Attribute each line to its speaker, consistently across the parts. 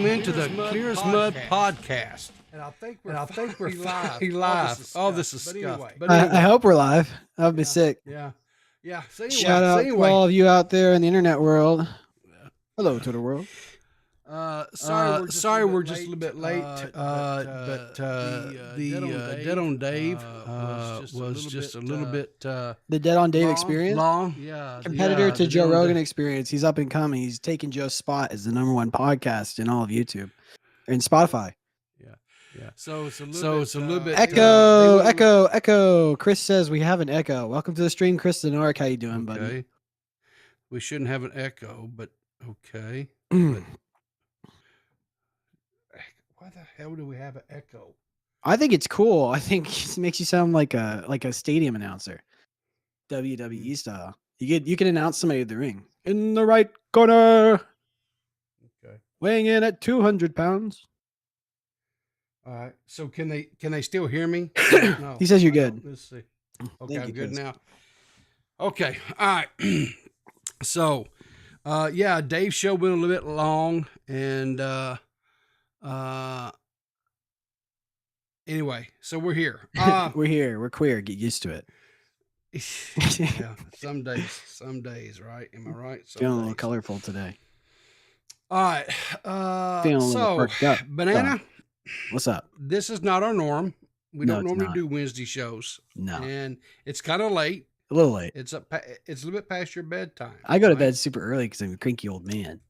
Speaker 1: Welcome into the Clear as Mud podcast.
Speaker 2: And I think
Speaker 1: we're
Speaker 2: finally
Speaker 1: live. All this is stuff.
Speaker 2: Anyway.
Speaker 1: But anyway.
Speaker 3: I hope we're live. That would be sick.
Speaker 1: Yeah. So anyway,
Speaker 3: Shout out to all of you out there in the internet world. Hello, Twitter world.
Speaker 1: Sorry, we're just a little bit late. But the Dead on Dave was just a little bit
Speaker 3: the Dead on Dave experience.
Speaker 1: Long.
Speaker 3: Competitor to Joe Rogan experience. He's up and coming. He's taking Joe's spot as the #1 podcast in all of YouTube and Spotify.
Speaker 1: Yeah. So it's a little bit
Speaker 3: Echo. Chris says we have an echo. Welcome to the stream, Chris Denark. How you doing, buddy?
Speaker 1: We shouldn't have an echo, but okay. But why the hell do we have an echo?
Speaker 3: I think it's cool. I think it makes you sound like a stadium announcer, WWE style. You can announce somebody at the ring in the right corner.
Speaker 1: Okay.
Speaker 3: Weighing in at 200 pounds.
Speaker 1: All right. So can they still hear me? No.
Speaker 3: He says you're good.
Speaker 1: Let's see. Okay, I'm good now. Okay. All right. So, Dave's show went a little bit long, and anyway, so we're here.
Speaker 3: We're here. We're queer. Get used to it.
Speaker 1: Yeah. Some days, right? Am I right?
Speaker 3: Feeling a little colorful today.
Speaker 1: All right.
Speaker 3: Feeling a little perked up.
Speaker 1: Banana.
Speaker 3: What's up?
Speaker 1: This is not our norm. We don't normally do Wednesday shows.
Speaker 3: No.
Speaker 1: And it's kind of late.
Speaker 3: A little late.
Speaker 1: It's a little bit past your bedtime.
Speaker 3: I go to bed super early because I'm a cranky old man.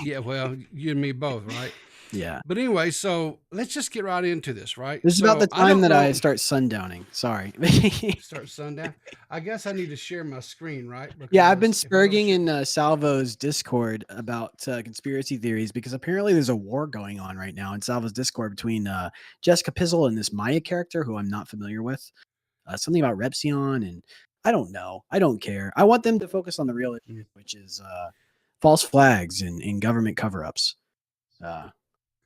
Speaker 1: Yeah, well, you and me both, right?
Speaker 3: Yeah.
Speaker 1: But anyway, so let's just get right into this, right?
Speaker 3: This is about the time that I start sundowning. Sorry.
Speaker 1: Start sundown. I guess I need to share my screen, right?
Speaker 3: Yeah, I've been spurging in Salvo's Discord about conspiracy theories because apparently there's a war going on right now in Salvo's Discord between Jessica Pizzle and this Maya character who I'm not familiar with. Something about Repsion, and I don't know. I don't care. I want them to focus on the real issue, which is false flags and government cover-ups.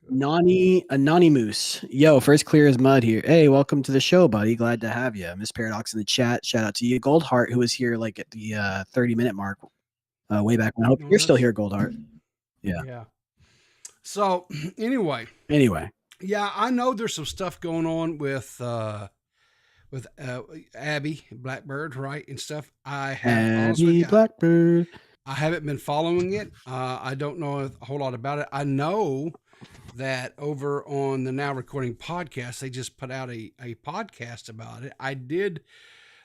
Speaker 3: Anonymous. Yo, first Clear as Mud here. Hey, welcome to the show, buddy. Glad to have you. Miss Paradox in the chat. Shout out to you. Goldheart, who was here like at the 30-minute mark way back when. I hope you're still here, Goldheart. Yeah.
Speaker 1: So anyway. Yeah, I know there's some stuff going on with Abby Blackbird, right, and stuff.
Speaker 3: Abby Blackbird.
Speaker 1: I haven't been following it. I don't know a whole lot about it. I know that over on the Now Recording podcast, they just put out a podcast about it. I did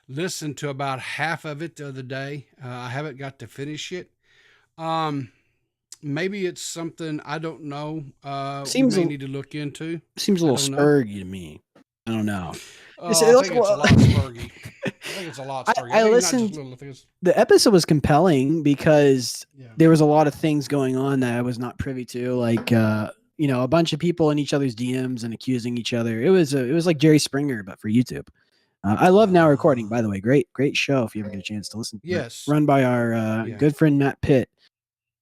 Speaker 1: listen to about half of it the other day. I haven't got to finish it. Maybe it's something I don't know. We may need to look into.
Speaker 3: Seems a little spurgy to me. I don't know.
Speaker 1: I think it's a lot spurgy.
Speaker 3: I listened. The episode was compelling because there was a lot of things going on that I was not privy to, like a bunch of people in each other's DMs and accusing each other. It was like Jerry Springer, but for YouTube. I love Now Recording, by the way. Great show if you ever get a chance to listen to
Speaker 1: it.
Speaker 3: Run by our good friend Matt Pitt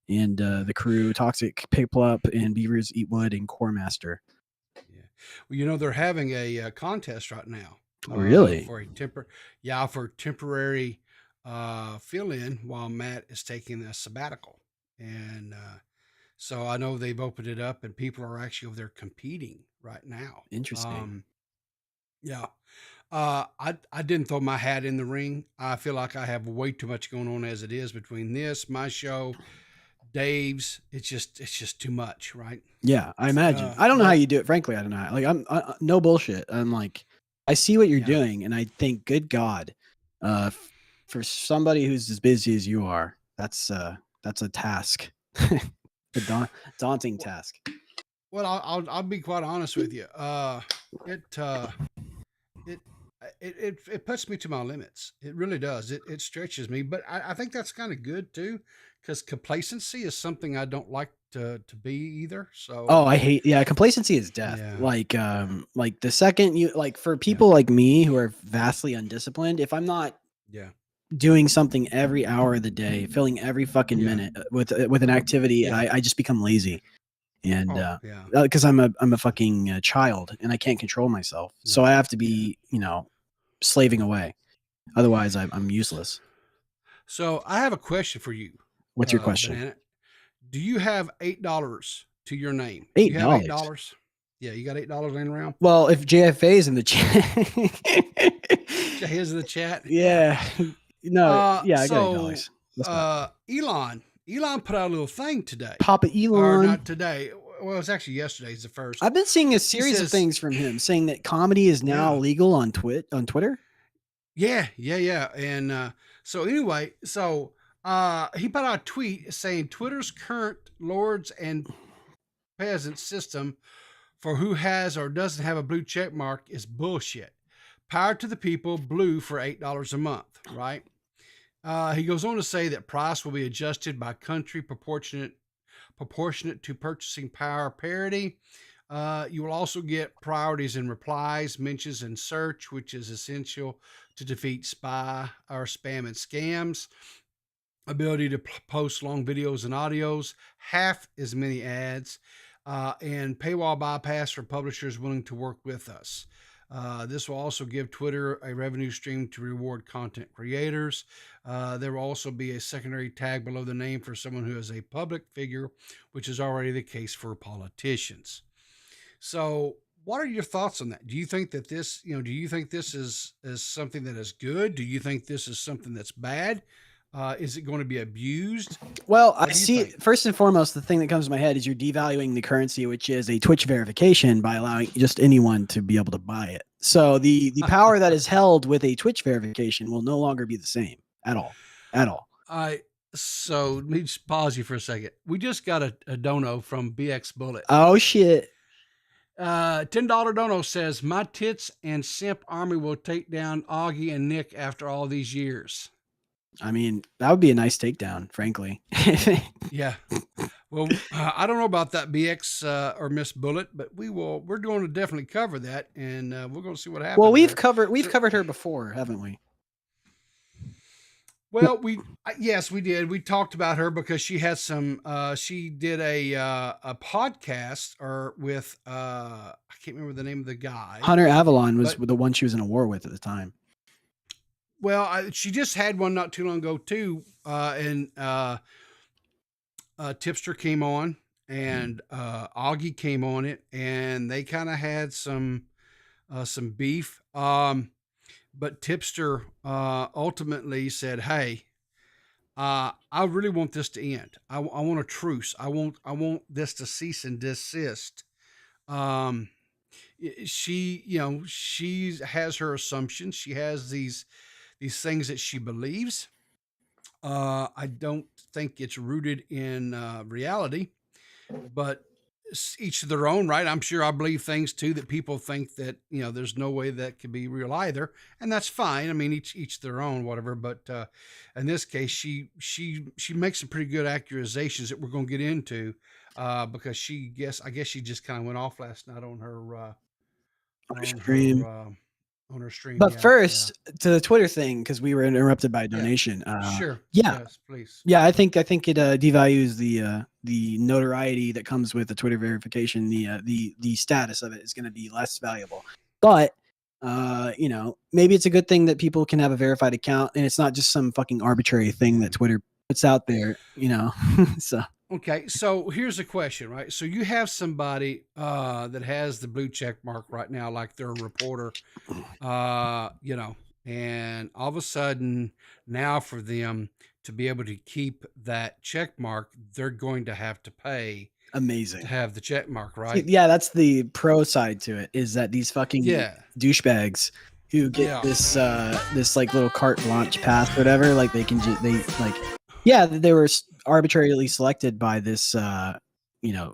Speaker 3: and the crew, Toxic Pickup and Beavers Eat Wood and Core Master.
Speaker 1: Well, they're having a contest right now.
Speaker 3: Really?
Speaker 1: For temporary fill-in while Matt is taking a sabbatical. And so I know they've opened it up and people are actually over there competing right now.
Speaker 3: Interesting.
Speaker 1: I didn't throw my hat in the ring. I feel like I have way too much going on as it is between this, my show, Dave's. It's just too much, right?
Speaker 3: Yeah, I imagine. I don't know how you do it. Frankly, I don't know. Like, I'm no bullshit. I'm like, I see what you're doing, and I think, good God, for somebody who's as busy as you are, that's a task, a daunting task.
Speaker 1: Well, I'll be quite honest with you. It puts me to my limits. It really does. It stretches me, but I think that's kind of good too, because complacency is something I don't like to be either. So
Speaker 3: I hate complacency is death.
Speaker 1: Yeah.
Speaker 3: Like the second you for people like me who are vastly undisciplined, if I'm not doing something every hour of the day, filling every fucking minute with an activity, I just become lazy. And because I'm a fucking child and I can't control myself, so I have to be slaving away. Otherwise, I'm useless.
Speaker 1: So I have a question for you.
Speaker 3: What's your question?
Speaker 1: Banana. Do you have $8 to your name.
Speaker 3: $8.
Speaker 1: You have $8. Yeah, you got $8 laying around.
Speaker 3: Well, if JFA is in the chat,
Speaker 1: Jay is in the chat.
Speaker 3: Yeah. No. Yeah, I
Speaker 1: so,
Speaker 3: got $8.
Speaker 1: Elon put out a little thing today.
Speaker 3: Papa Elon.
Speaker 1: Or not today. Well, it's actually yesterday's the first.
Speaker 3: I've been seeing a series of things from him saying that comedy is now legal on Twitter.
Speaker 1: Yeah. And so anyway, he put out a tweet saying Twitter's current lords and peasants system for who has or doesn't have a blue check mark is bullshit. Power to the people, blue for $8 a month, right? He goes on to say that price will be adjusted by country proportionate to purchasing power parity. You will also get priorities in replies, mentions, and search, which is essential to defeat spam and scams. Ability to post long videos and audios, half as many ads, and paywall bypass for publishers willing to work with us. This will also give Twitter a revenue stream to reward content creators. There will also be a secondary tag below the name for someone who is a public figure, which is already the case for politicians. So what are your thoughts on that? Do you think that this, do you think this is something that is good? Do you think this is something that's bad? Is it going to be abused?
Speaker 3: Well, I see, first and foremost, the thing that comes to my head is you're devaluing the currency, which is a Twitch verification, by allowing just anyone to be able to buy it. So the power that is held with a Twitch verification will no longer be the same at all.
Speaker 1: So let me just pause you for a second. We just got a dono from BXBullet.
Speaker 3: Oh shit.
Speaker 1: $10 dono says, my tits and simp army will take down Augie and Nick after all these years.
Speaker 3: I mean, that would be a nice takedown, frankly.
Speaker 1: Yeah. Well, I don't know about that BX or Miss Bullet, but we're going to definitely cover that, and we're going to see what happens.
Speaker 3: Well, we've covered her before, haven't we?
Speaker 1: Well, yes, we did. We talked about her because she had she did a podcast with I can't remember the name of the guy.
Speaker 3: Hunter Avalon was the one she was in a war with at the time.
Speaker 1: Well, she just had one not too long ago too, and Tipster came on, and Augie came on it, and they kind of had some beef. But Tipster ultimately said, "Hey, I really want this to end. I want a truce. I want this to cease and desist." She has her assumptions. She has these things that she believes. I don't think it's rooted in reality, but each to their own, right? I'm sure I believe things too that people think that, there's no way that could be real either. And that's fine. I mean, each their own, whatever. But in this case, she makes some pretty good accusations that we're going to get into because I guess she just kind of went off last night on her
Speaker 3: stream.
Speaker 1: On her stream.
Speaker 3: But first, to the Twitter thing, because we were interrupted by a donation.
Speaker 1: Sure.
Speaker 3: Yeah.
Speaker 1: Yes, please.
Speaker 3: Yeah, I think it devalues the notoriety that comes with the Twitter verification. The status of it is going to be less valuable. But maybe it's a good thing that people can have a verified account, and it's not just some fucking arbitrary thing that Twitter puts out there. So. Okay,
Speaker 1: so here's a question, right? So you have somebody that has the blue check mark right now, like they're a reporter, and all of a sudden now for them to be able to keep that check mark, they're going to have to pay.
Speaker 3: Amazing.
Speaker 1: To have the check mark, right?
Speaker 3: Yeah, that's the pro side to it, is that these fucking douchebags who get this like little carte blanche pass, whatever, like they they were arbitrarily selected by this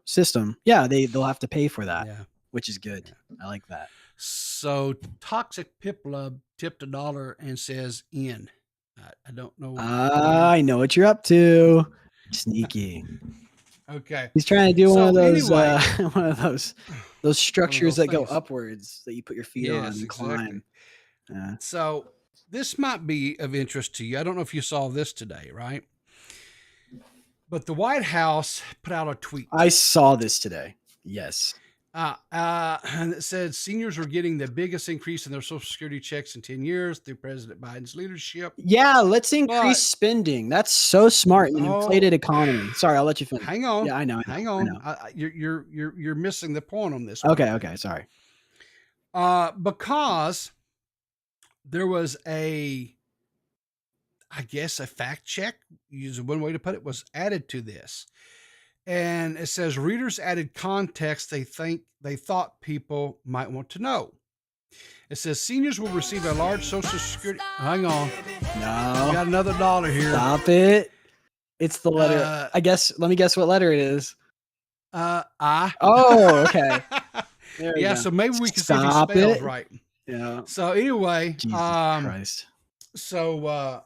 Speaker 3: system. Yeah, they'll have to pay for that, which is good. I like that.
Speaker 1: So Toxic Piplub tipped $1 and says in. I don't know.
Speaker 3: I know what you're up to. Sneaky.
Speaker 1: Okay.
Speaker 3: He's trying to do one of those those structures that go upwards that you put your feet on and climb.
Speaker 1: So this might be of interest to you. I don't know if you saw this today, right? But the White House put out a tweet.
Speaker 3: I saw this today. Yes.
Speaker 1: And it said seniors were getting the biggest increase in their Social Security checks in 10 years through President Biden's leadership.
Speaker 3: Yeah, let's increase spending. That's so smart in an inflated economy. Sorry, I'll let you finish.
Speaker 1: Hang on.
Speaker 3: Yeah, I know.
Speaker 1: Hang on. You're missing the point on this
Speaker 3: one. Okay, sorry.
Speaker 1: Because there was I guess a fact check, use one way to put it, was added to this. And it says readers added context they thought people might want to know. It says seniors will receive a large Social Security. Hang on.
Speaker 3: No.
Speaker 1: We got another dollar here.
Speaker 3: Stop it. It's the letter. I guess. Let me guess what letter it is.
Speaker 1: I.
Speaker 3: Oh, okay.
Speaker 1: Yeah, so maybe we can see if he spells right.
Speaker 3: Yeah.
Speaker 1: So anyway,
Speaker 3: Jesus Christ.
Speaker 1: So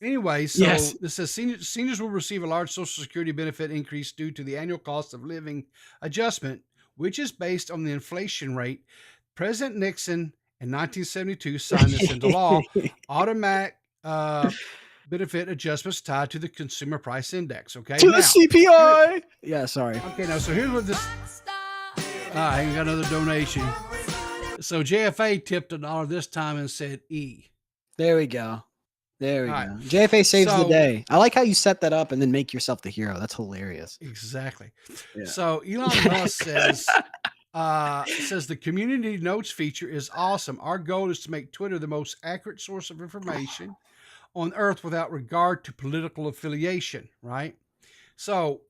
Speaker 1: anyway, so yes. This says seniors will receive a large Social Security benefit increase due to the annual cost of living adjustment, which is based on the inflation rate. President Nixon in 1972 signed this into law. Automatic benefit adjustments tied to the Consumer Price Index. Okay,
Speaker 3: to the CPI. Yeah, sorry.
Speaker 1: Okay, now so here's what this. I got another donation. So JFA tipped $1 this time and said E.
Speaker 3: There we go. There we go. Right. JFA saves the day. I like how you set that up and then make yourself the hero. That's hilarious.
Speaker 1: Exactly. Yeah. So Elon Musk says the community notes feature is awesome. Our goal is to make Twitter the most accurate source of information on earth without regard to political affiliation, right? So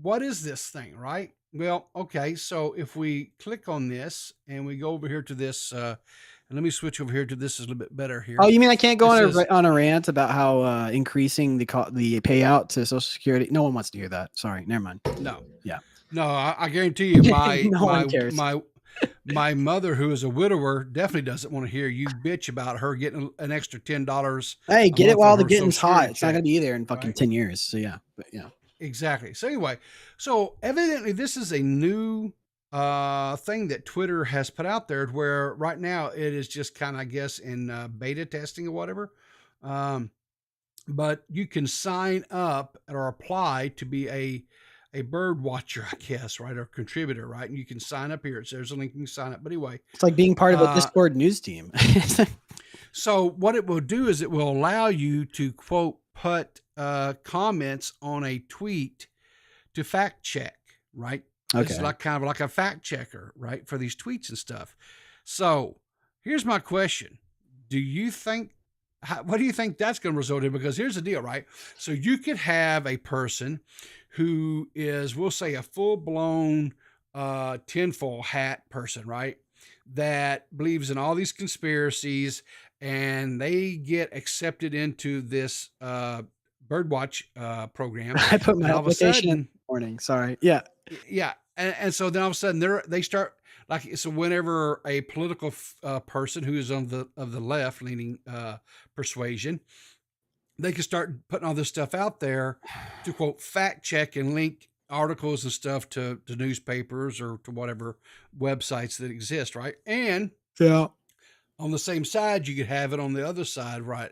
Speaker 1: what is this thing, right? Well, okay, so if we click on this and we go over here to this, and let me switch over here to this is a little bit better here.
Speaker 3: Oh, you mean I can't go on a rant about how increasing the payout to Social Security? No one wants to hear that. Sorry, never mind.
Speaker 1: No.
Speaker 3: Yeah.
Speaker 1: No, I guarantee you my mother, who is a widower, definitely doesn't want to hear you bitch about her getting an extra $10.
Speaker 3: Hey, get it while the getting's hot. It's not going to be there in fucking 10 years. So yeah, but yeah.
Speaker 1: Exactly. So anyway, so evidently this is a new thing that Twitter has put out there where right now it is just kind of, I guess, in beta testing or whatever. But you can sign up or apply to be a bird watcher, I guess, right? Or contributor, right? And you can sign up here. There's a link you can sign up. But anyway,
Speaker 3: it's like being part of a Discord news team.
Speaker 1: So what it will do is it will allow you to quote, put comments on a tweet to fact check, right? Okay. It's like kind of like a fact checker, right? For these tweets and stuff. So here's my question. What do you think that's going to result in? Because here's the deal, right? So you could have a person who is, we'll say, a full-blown tinfoil hat person, right? That believes in all these conspiracies, and they get accepted into this birdwatch program.
Speaker 3: I put my application in the morning. Sorry. Yeah.
Speaker 1: Yeah. And so then all of a sudden they start like, so whenever a political person who is of the left leaning persuasion, they can start putting all this stuff out there to quote fact check and link articles and stuff to newspapers or to whatever websites that exist. Right. And
Speaker 3: yeah,
Speaker 1: on the same side, you could have it on the other side. Right.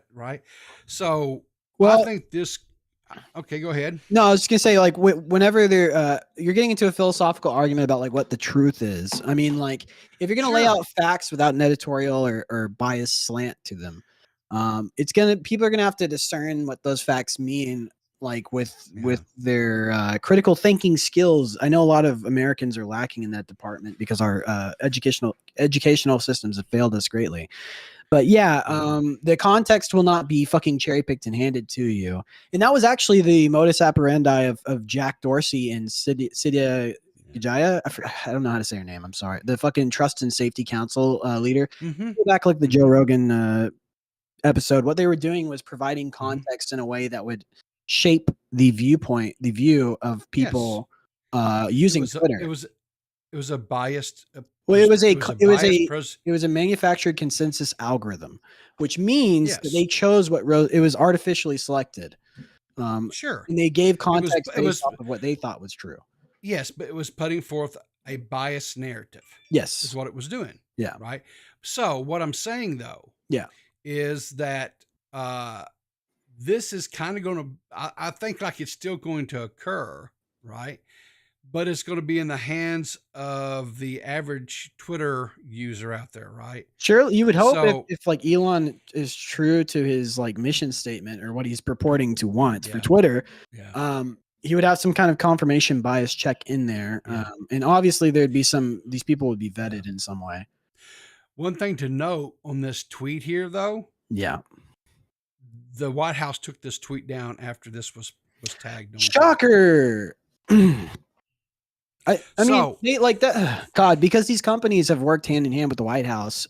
Speaker 1: So well, I think this, okay, go ahead.
Speaker 3: No, I was just gonna say, like, whenever you're getting into a philosophical argument about like what the truth is. I mean, like, if you're gonna lay out facts without an editorial or biased slant to them, people are gonna have to discern what those facts mean, like with their critical thinking skills. I know a lot of Americans are lacking in that department because our educational systems have failed us greatly. But yeah, the context will not be fucking cherry picked and handed to you. And that was actually the modus operandi of Jack Dorsey and Sidya Gajaya. I don't know how to say her name. I'm sorry. The fucking Trust and Safety Council leader. Mm-hmm. Back like the Joe Rogan episode, what they were doing was providing context in a way that would shape the view of people using Twitter.
Speaker 1: It was a biased.
Speaker 3: Well, it was a manufactured consensus algorithm, which means that they chose it was artificially selected.
Speaker 1: Sure.
Speaker 3: And they gave context based off of what they thought was true.
Speaker 1: Yes, but it was putting forth a biased narrative.
Speaker 3: Yes.
Speaker 1: Is what it was doing.
Speaker 3: Yeah.
Speaker 1: Right. So what I'm saying though, is that this is kind of going to, I think like it's still going to occur, right? but it's going to be in the hands of the average Twitter user out there, right?
Speaker 3: Sure, you would hope
Speaker 1: So,
Speaker 3: if like Elon is true to his like mission statement or what he's purporting to want for Twitter, he would have some kind of confirmation bias check in there, and obviously there'd be these people would be vetted in some way.
Speaker 1: One thing to note on this tweet here, though, the White House took this tweet down after this was tagged.
Speaker 3: Shocker. I mean, they like that. God, because these companies have worked hand in hand with the White House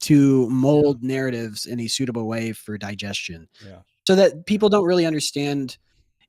Speaker 3: to mold narratives in a suitable way for digestion. So that people don't really understand,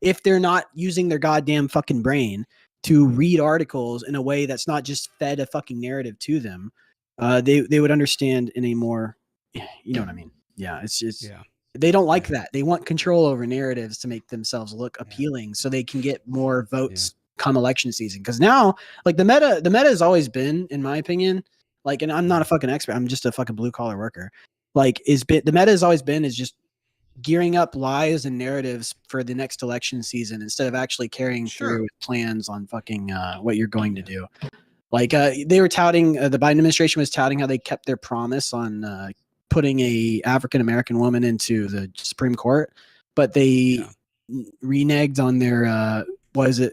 Speaker 3: if they're not using their goddamn fucking brain to read articles in a way that's not just fed a fucking narrative to them, they would understand in a more, you know what I mean? Yeah, it's just they don't like that. They want control over narratives to make themselves look appealing, so they can get more votes come election season. Because now, like the meta has always been, in my opinion, like, and I'm not a fucking expert, I'm just a fucking blue collar worker. Like, the meta has always been is just gearing up lies and narratives for the next election season instead of actually carrying through with plans on fucking what you're going to do. Like they were touting, the Biden administration was touting how they kept their promise on putting a African American woman into the Supreme Court, but they reneged on their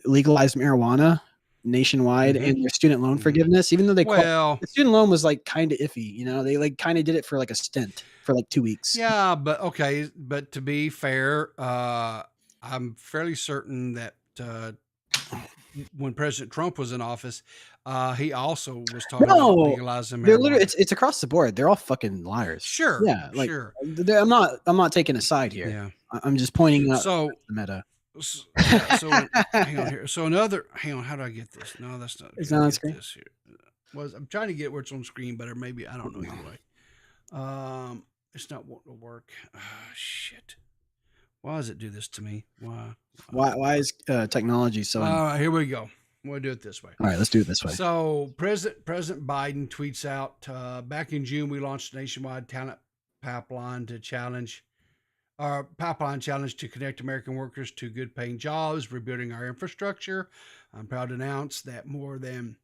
Speaker 3: legalized marijuana nationwide and their student loan forgiveness, even though the student loan was like kind of iffy, you know, they like kind of did it for like a stint for like 2 weeks.
Speaker 1: Yeah, but okay, but to be fair, I'm fairly certain that when President Trump was in office, he also was talking about legalizing marijuana.
Speaker 3: They're literally, it's across the board. They're all fucking liars.
Speaker 1: Sure.
Speaker 3: Yeah. Like, I'm not taking a side here.
Speaker 1: Yeah.
Speaker 3: I'm just pointing out
Speaker 1: the
Speaker 3: meta.
Speaker 1: So hang on here. So hang on. How do I get this? No, that's not.
Speaker 3: It's not on screen.
Speaker 1: This here. I'm trying to get it where it's on screen, but maybe I don't know either way. It's not wanting to work. Shit. Why does it do this to me?
Speaker 3: Why is technology so?
Speaker 1: All right, here we go. We'll do it this way.
Speaker 3: All right, let's do it this way.
Speaker 1: So President Biden tweets out, back in June, we launched a nationwide talent pipeline challenge to connect American workers to good paying jobs, rebuilding our infrastructure. I'm proud to announce that more than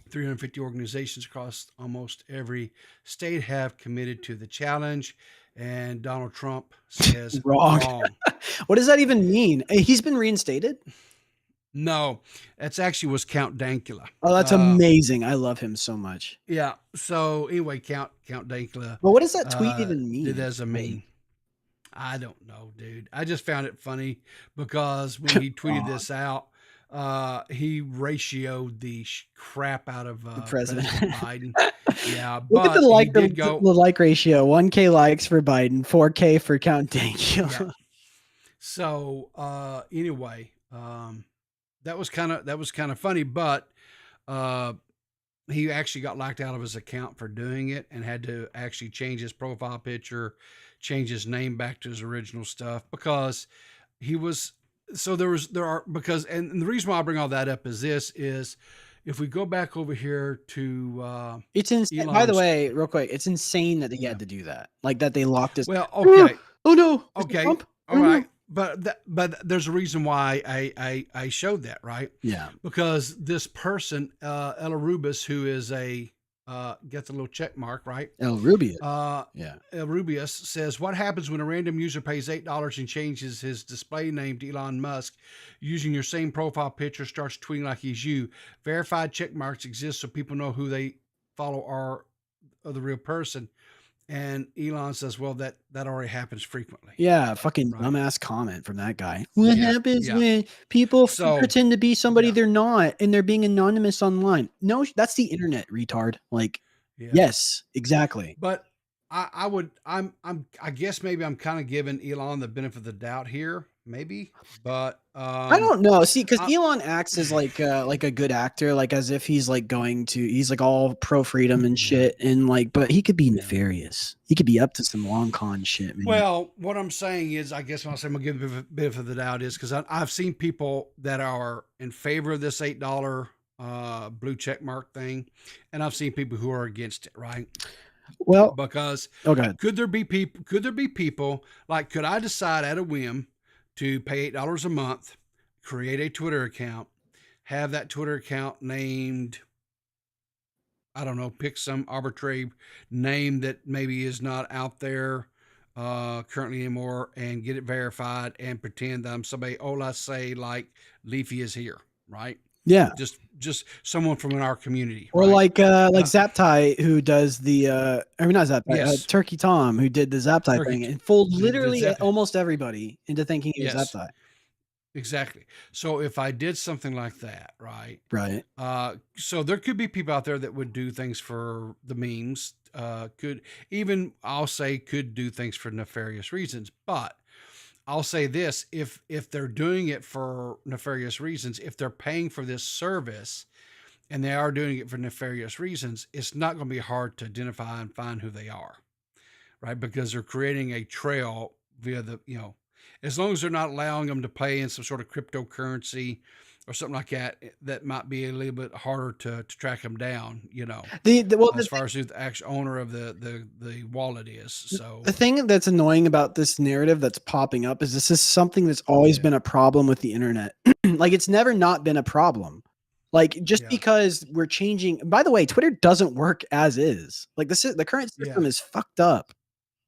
Speaker 1: 350 organizations across almost every state have committed to the challenge. And Donald Trump says wrong.
Speaker 3: What does that even mean? He's been reinstated?
Speaker 1: No, that's actually was Count Dankula.
Speaker 3: Oh, that's amazing. I love him so much.
Speaker 1: Yeah. So anyway, Count Dankula.
Speaker 3: Well, what does that tweet even mean?
Speaker 1: Did as a meme. I don't know, dude. I just found it funny because when he tweeted this out, he ratioed the crap out of President Biden. Yeah,
Speaker 3: look at the like ratio: 1K likes for Biden, 4K for Count Dankula.
Speaker 1: Yeah. So anyway, that was kind of funny, but he actually got locked out of his account for doing it and had to actually change his profile picture, change his name back to his original stuff because he was. So and the reason why I bring all that up is if we go back over here to
Speaker 3: it's insane. By the way, real quick, it's insane that they had to do that. Like that they locked us.
Speaker 1: Well, okay.
Speaker 3: Oh no.
Speaker 1: Okay. All right. But there's a reason why I showed that, right?
Speaker 3: Yeah.
Speaker 1: Because this person, Ella Rubis, who is gets a little check mark, right?
Speaker 3: El Rubius.
Speaker 1: El Rubius says, what happens when a random user pays $8 and changes his display name to Elon Musk using your same profile picture, starts tweeting like he's you? Verified check marks exist so people know who they follow are the real person. And Elon says, well, that already happens frequently.
Speaker 3: Yeah, fucking dumbass comment from that guy. What happens when people pretend to be somebody they're not and they're being anonymous online? No, that's the internet, retard. Like, yes, exactly.
Speaker 1: But I guess maybe I'm kind of giving Elon the benefit of the doubt here, maybe, but
Speaker 3: I don't know. See, because Elon acts as like a good actor, like as if he's like he's like all pro freedom and shit, and like, but he could be nefarious. He could be up to some long con shit, man.
Speaker 1: Well, what I'm saying is, I guess when I say I'm gonna give a bit of the doubt is because I've seen people that are in favor of this $8 blue check mark thing, and I've seen people who are against it, right?
Speaker 3: Well,
Speaker 1: because
Speaker 3: okay,
Speaker 1: could there be people like, could I decide at a whim to pay $8 a month, create a Twitter account, have that Twitter account named, I don't know, pick some arbitrary name that maybe is not out there currently anymore, and get it verified and pretend that I'm somebody. Oh, let's say like Leafy is here, right?
Speaker 3: Yeah.
Speaker 1: Just someone from our community,
Speaker 3: Or
Speaker 1: right?
Speaker 3: like Zaptai, who does the I mean not Zaptai,
Speaker 1: Yes,
Speaker 3: Turkey Tom, who did the Zaptai
Speaker 1: Turkey.
Speaker 3: thing and fooled
Speaker 1: The
Speaker 3: literally
Speaker 1: Zap.
Speaker 3: almost everybody into thinking he was
Speaker 1: Yes,
Speaker 3: Zaptai.
Speaker 1: exactly. So if I did something like that, right?
Speaker 3: Right.
Speaker 1: So there could be people out there that would do things for the memes. Could even, I'll say, could do things for nefarious reasons. But I'll say this: if they're doing it for nefarious reasons, if they're paying for this service and they are doing it for nefarious reasons, it's not going to be hard to identify and find who they are, right? Because they're creating a trail via the, as long as they're not allowing them to pay in some sort of cryptocurrency or something like that, that might be a little bit harder to track them down, as far as who the actual owner of the wallet is. So
Speaker 3: the thing that's annoying about this narrative that's popping up is this is something that's always been a problem with the internet. Like it's never not been a problem. Like just because we're changing, by the way, Twitter doesn't work as is. Like the current system is fucked up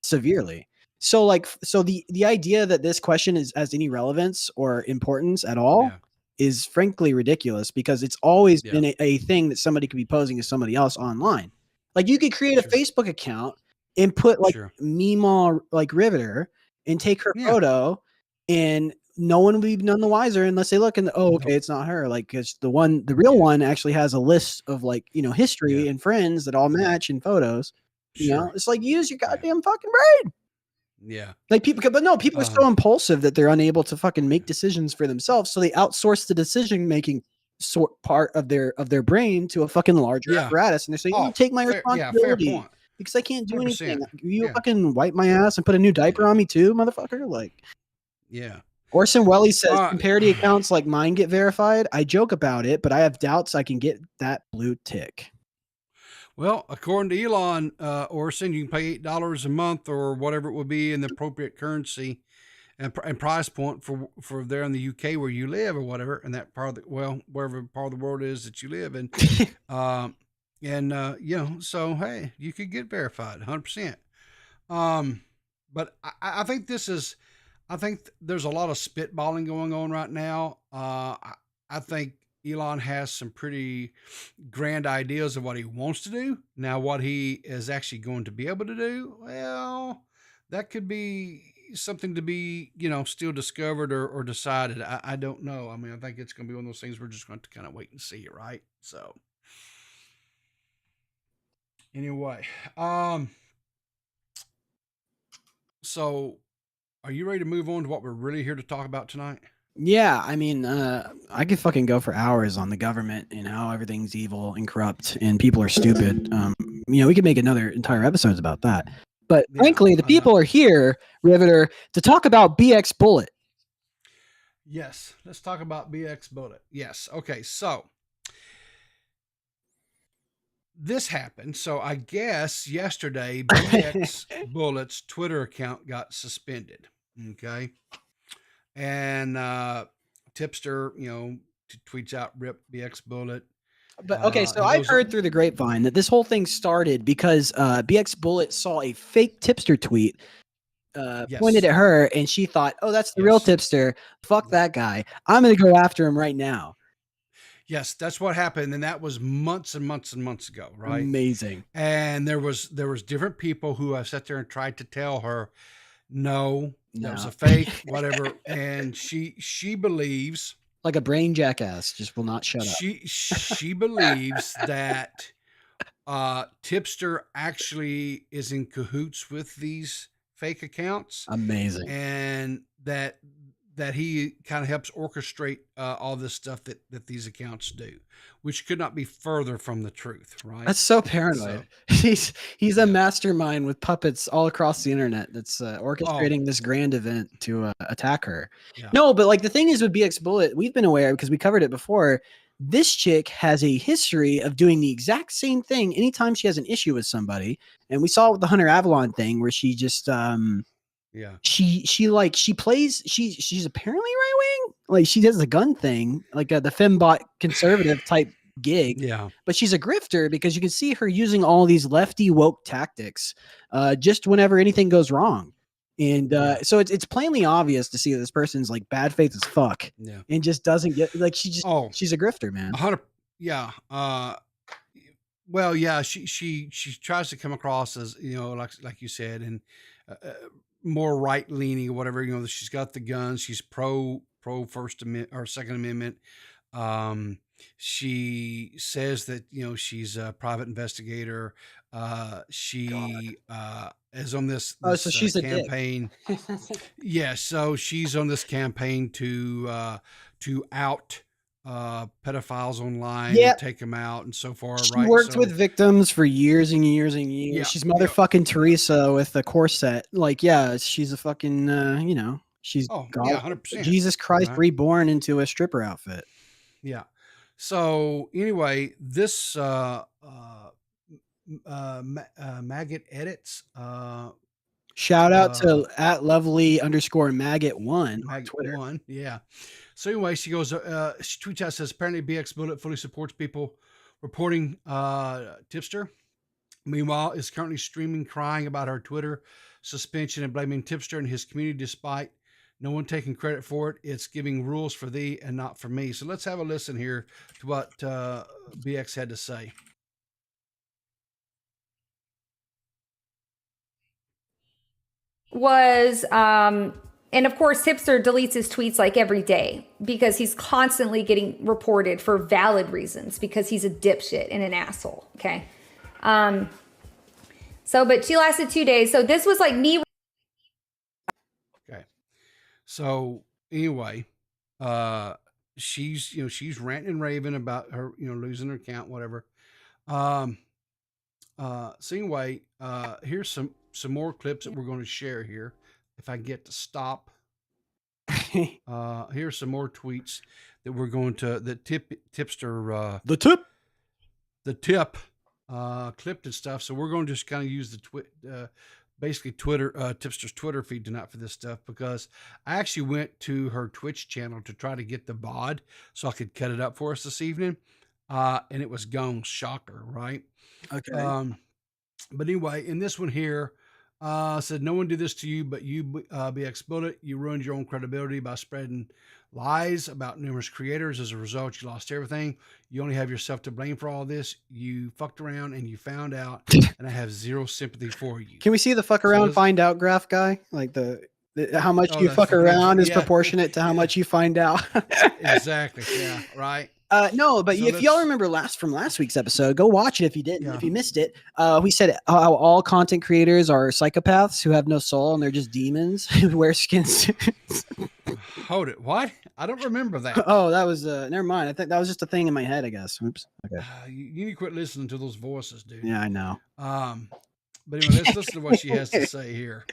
Speaker 3: severely. So the idea that this question has any relevance or importance at all is frankly ridiculous, because it's always been a thing that somebody could be posing as somebody else online. Like you could create a Facebook account and put like Mima like Riveter and take her photo, and no one will be none the wiser unless they look and okay, it's not her. Like, because the real one actually has a list of like, history and friends that all match in photos. It's like, use your goddamn fucking brain.
Speaker 1: Yeah.
Speaker 3: Like people, but no, people are so impulsive that they're unable to fucking make decisions for themselves. So they outsource the decision making part of their brain to a fucking larger apparatus. And they're saying, take my responsibility.
Speaker 1: Fair point.
Speaker 3: Because I can't do
Speaker 1: 100%.
Speaker 3: anything. You fucking wipe my ass and put a new diaper on me too, motherfucker. Like, Orson Welles says, can parody accounts like mine get verified? I joke about it, but I have doubts I can get that blue tick.
Speaker 1: Well, according to Elon, Orson, you can pay $8 a month or whatever it would be in the appropriate currency and price point for there in the UK where you live or whatever, and that part of wherever part of the world is that you live in. So hey, you could get verified 100%. But I think there's a lot of spitballing going on right now. I think Elon has some pretty grand ideas of what he wants to do. Now, what he is actually going to be able to do, well, that could be something to be, still discovered or decided. I don't know. I mean, I think it's going to be one of those things we're just going to kind of wait and see, right? So, anyway, so are you ready to move on to what we're really here to talk about tonight?
Speaker 3: Yeah, I mean, I could fucking go for hours on the government and how everything's evil and corrupt and people are stupid. We could make another entire episodes about that. But frankly, the people are here, Riveter, to talk about BXBullet.
Speaker 1: Yes, let's talk about BXBullet. Yes, okay, so this happened. So I guess yesterday, BXBullet's Twitter account got suspended. Okay. And Tipster, tweets out "Rip BXBullet."
Speaker 3: But okay, so I've heard through the grapevine that this whole thing started because BXBullet saw a fake Tipster tweet pointed at her, and she thought, "Oh, that's the real Tipster. Fuck that guy. I'm going to go after him right now."
Speaker 1: Yes, that's what happened, and that was months and months and months ago, right?
Speaker 3: Amazing.
Speaker 1: And there was different people who have sat there and tried to tell her, no, that was a fake, whatever. And she believes,
Speaker 3: like a brain jackass, just will not shut up.
Speaker 1: She believes that Tipster actually is in cahoots with these fake accounts.
Speaker 3: Amazing.
Speaker 1: And that he kind of helps orchestrate all this stuff that these accounts do, which could not be further from the truth, right?
Speaker 3: That's so paranoid. So, he's a mastermind with puppets all across the internet that's orchestrating this grand event to attack her. Yeah. No, but like the thing is with BXBullet, we've been aware because we covered it before. This chick has a history of doing the exact same thing anytime she has an issue with somebody. And we saw it with the Hunter Avalon thing where she just she plays, she's apparently right wing, like she does the gun thing, like the fembot conservative type gig.
Speaker 1: Yeah.
Speaker 3: But she's a grifter because you can see her using all these lefty woke tactics just whenever anything goes wrong. And so it's plainly obvious to see that this person's like bad faith as fuck.
Speaker 1: Yeah.
Speaker 3: And just doesn't get, like, she's a grifter, man.
Speaker 1: 100. Yeah. Well, yeah, she tries to come across as, you know, like you said, and more right leaning or whatever. You know, she's got the guns. She's pro First Amendment or Second Amendment. She says that, you know, she's a private investigator. She is on this
Speaker 3: so she's
Speaker 1: campaign. Yeah, so she's on this campaign to out pedophiles online and take them out and so far.
Speaker 3: She worked with victims for years and years and years. Yeah, she's motherfucking Teresa with the corset. Like, yeah, she's a fucking you know, she's God,
Speaker 1: 100%.
Speaker 3: Jesus Christ reborn into a stripper outfit.
Speaker 1: Yeah. So anyway, this maggot edits.
Speaker 3: Shout out to @lovely_maggot1 on Twitter.
Speaker 1: Maggot1, yeah. So anyway, she goes, she tweets out, says, apparently BXBullet fully supports people reporting Tipster. Meanwhile, is currently streaming, crying about her Twitter suspension and blaming Tipster and his community despite no one taking credit for it. It's giving rules for thee and not for me. So let's have a listen here to what BX had to say.
Speaker 2: Was and of course, Tipster deletes his tweets like every day because he's constantly getting reported for valid reasons because he's a dipshit and an asshole. Okay. So, but she lasted 2 days. So this was like me.
Speaker 1: Okay. So anyway, she's, you know, she's ranting and raving about her, you know, losing her account, whatever. So anyway, here's some more clips that we're going to share here. If I get to stop, here's some more tweets that we're going to, that Tipster, the tip, clipped and stuff. So we're going to just kind of use the basically Twitter, Tipster's Twitter feed tonight for this stuff, because I actually went to her Twitch channel to try to get the VOD so I could cut it up for us this evening. And it was gone. Shocker, right?
Speaker 3: Okay.
Speaker 1: But anyway, in this one here, said, no one did this to you, but you, BXBullet. You ruined your own credibility by spreading lies about numerous creators. As a result, you lost everything. You only have yourself to blame for all this. You fucked around and you found out, and I have zero sympathy for you.
Speaker 3: Can we see the fuck around, find out graph guy? Like the how much you fuck around is proportionate to how much you find out.
Speaker 1: Exactly. Yeah. Right.
Speaker 3: No, but if y'all remember from last week's episode, go watch it if you didn't. If you missed it, we said how all content creators are psychopaths who have no soul and they're just demons who wear skin suits.
Speaker 1: Hold it. What? I don't remember that.
Speaker 3: Oh, that was never mind. I think that was just a thing in my head, I guess. Oops. Okay.
Speaker 1: You need to quit listening to those voices, dude.
Speaker 3: Yeah, I know.
Speaker 1: But anyway, let's listen to what she has to say here.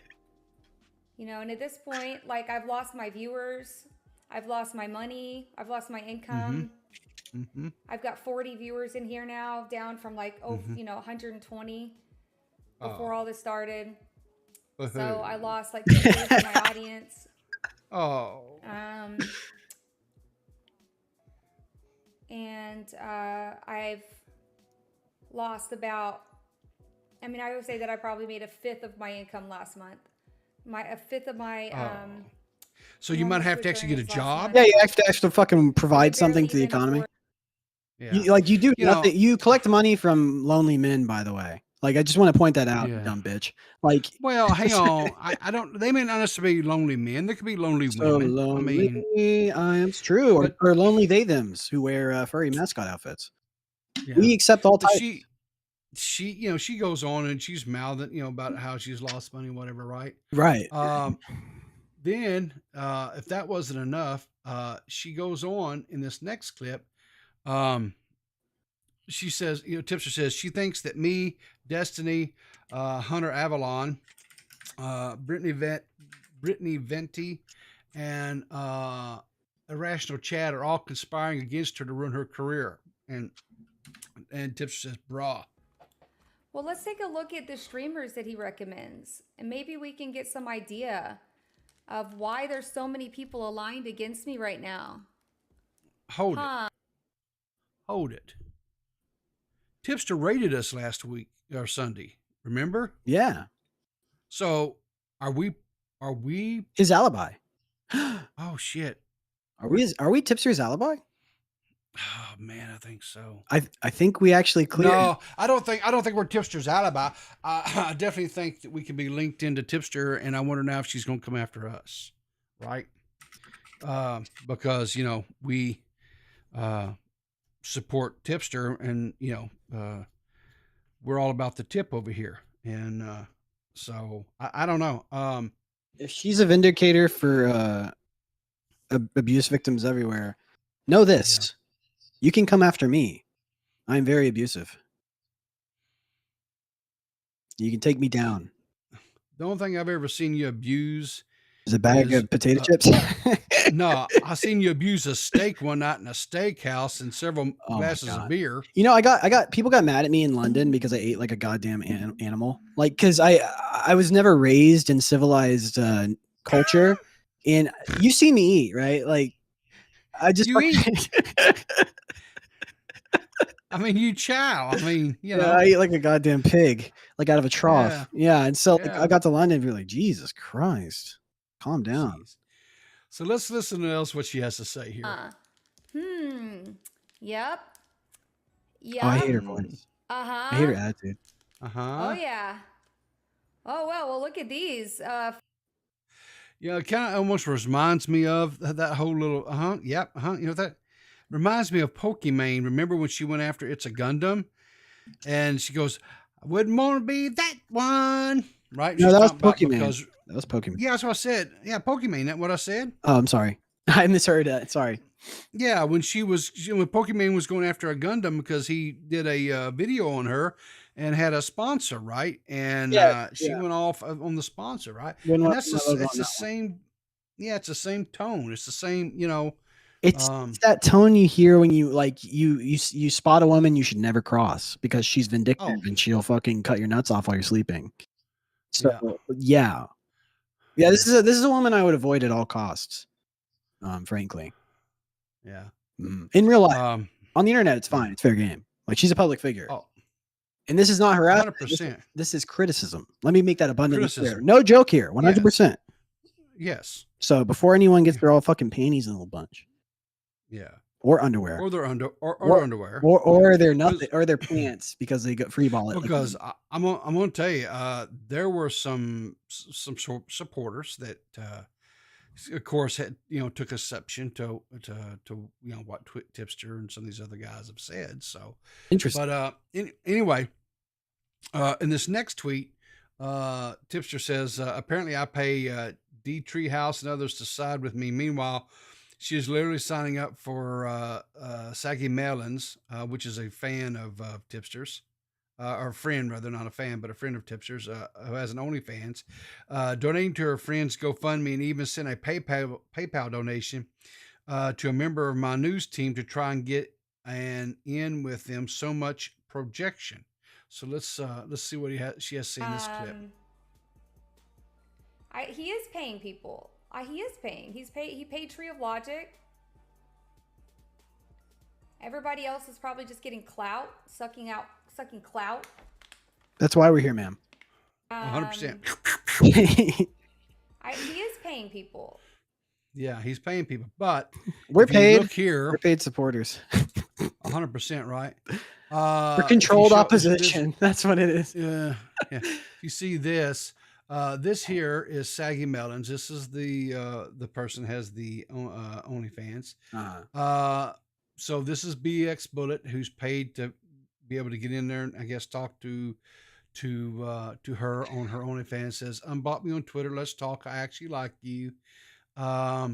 Speaker 2: You know, and at this point, like, I've lost my viewers, I've lost my money, I've lost my income. I've got 40 viewers in here now, down from like, you know, 120 before all this started. So I lost like 2 years of my audience. And I've lost about, I mean, I would say that I probably made 1/5 of my income last month. A fifth of my
Speaker 1: so you might have to actually get a job.
Speaker 3: Yeah, you have to actually fucking provide something to the economy. Yeah. You do nothing. You collect money from lonely men, by the way. Like, I just want to point that out, dumb bitch. Like,
Speaker 1: well, hang on. I don't. They may not necessarily be lonely men. They could be lonely women.
Speaker 3: Lonely, it's true. Or lonely they/thems who wear furry mascot outfits. Yeah. We accept all types.
Speaker 1: She, you know, she goes on and she's mouthing, you know, about how she's lost money, whatever, right?
Speaker 3: Right.
Speaker 1: Then, if that wasn't enough, she goes on in this next clip. She says, you know, Tipster says she thinks that me, Destiny, Hunter Avalon, Brittany Venti, and Irrational Chad are all conspiring against her to ruin her career. And Tipster says, brah.
Speaker 2: Well, let's take a look at the streamers that he recommends, and maybe we can get some idea of why there's so many people aligned against me right now.
Speaker 1: Hold it. Tipster rated us last week or Sunday. Remember?
Speaker 3: Yeah.
Speaker 1: So are we
Speaker 3: his alibi?
Speaker 1: Oh shit.
Speaker 3: Are we Tipster's alibi?
Speaker 1: Oh man, I think so.
Speaker 3: I think we actually cleared.
Speaker 1: No, I don't think we're Tipster's alibi. I definitely think that we can be linked into Tipster, and I wonder now if she's going to come after us, right? Because we support Tipster, and we're all about the tip over here, and so I don't know.
Speaker 3: If she's a vindicator for abuse victims everywhere, know this. Yeah. You can come after me. I'm very abusive. You can take me down.
Speaker 1: The only thing I've ever seen you abuse
Speaker 3: is a bag of potato chips.
Speaker 1: No, I seen you abuse a steak one night in a steakhouse and several glasses of beer.
Speaker 3: I got people got mad at me in London because I ate like a goddamn animal. Like, because I was never raised in civilized culture, and you see me eat, right? Like, I just
Speaker 1: eat. I mean, you chow. I mean,
Speaker 3: I eat like a goddamn pig, like out of a trough. Yeah. And so like, I got to London and be like, Jesus Christ, calm down.
Speaker 1: Jeez. So let's listen to what she has to say here.
Speaker 2: Yep.
Speaker 3: Oh, I hate her voice. I hate her attitude.
Speaker 2: Oh yeah. Oh well, look at these.
Speaker 1: It kind of almost reminds me of that whole little that reminds me of Pokimane. Remember when she went after It's a Gundam, and she goes, "I wouldn't want to be that one." Right?
Speaker 3: No, that was Pokimane. That was Pokimane.
Speaker 1: Yeah, that's what I said. Yeah, Pokimane. That's what I said.
Speaker 3: Oh, I'm sorry. I misheard that. Sorry.
Speaker 1: Yeah, when Pokimane was going after a Gundam because he did a video on her and had a sponsor, right? And she went off on the sponsor, right? And it's the same. Yeah, it's the same tone. It's the same.
Speaker 3: It's that tone you hear when you you spot a woman you should never cross because she's vindictive and she'll fucking cut your nuts off while you're sleeping. So yeah. This is a woman I would avoid at all costs. Frankly.
Speaker 1: Yeah.
Speaker 3: In real life, on the internet, it's fine. It's fair game. Like, she's a public figure.
Speaker 1: Oh.
Speaker 3: And this is not harassment.
Speaker 1: 100%.
Speaker 3: This is criticism. Let me make that abundantly clear. No joke here. 100%.
Speaker 1: Yes.
Speaker 3: So before anyone gets their all fucking panties in a little bunch.
Speaker 1: Yeah.
Speaker 3: Or underwear.
Speaker 1: Or their underwear.
Speaker 3: Or their nothing or their pants because they got free ball it.
Speaker 1: Because I'm gonna tell you, there were some supporters that of course had took exception to what Tipster and some of these other guys have said. So
Speaker 3: interesting.
Speaker 1: But anyway, in this next tweet, Tipster says apparently I pay D Treehouse and others to side with me. Meanwhile, she is literally signing up for Saggy Melons, which is a fan of Tipster's. Or a friend, rather, not a fan, but a friend of Tipster's who has an OnlyFans, donating to her friend's GoFundMe and even sent a PayPal donation to a member of my news team to try and get an in with them. So much projection. So let's see what she has to say in this clip.
Speaker 2: He is paying people. He is paying. He paid Tree of Logic. Everybody else is probably just getting clout, sucking clout.
Speaker 3: That's why we're here, ma'am.
Speaker 1: 100%.
Speaker 2: He is paying people.
Speaker 1: Yeah, he's paying people, but
Speaker 3: we're paid.
Speaker 1: Look here,
Speaker 3: we're paid supporters.
Speaker 1: 100%, right?
Speaker 3: We're controlled opposition. That's what it is.
Speaker 1: Yeah. You see this. This here is Saggy Melons. This is the person has the OnlyFans. So this is BXBullet, who's paid to be able to get in there and I guess talk to her on her OnlyFans. Says, unblock me on Twitter. Let's talk. I actually like you. I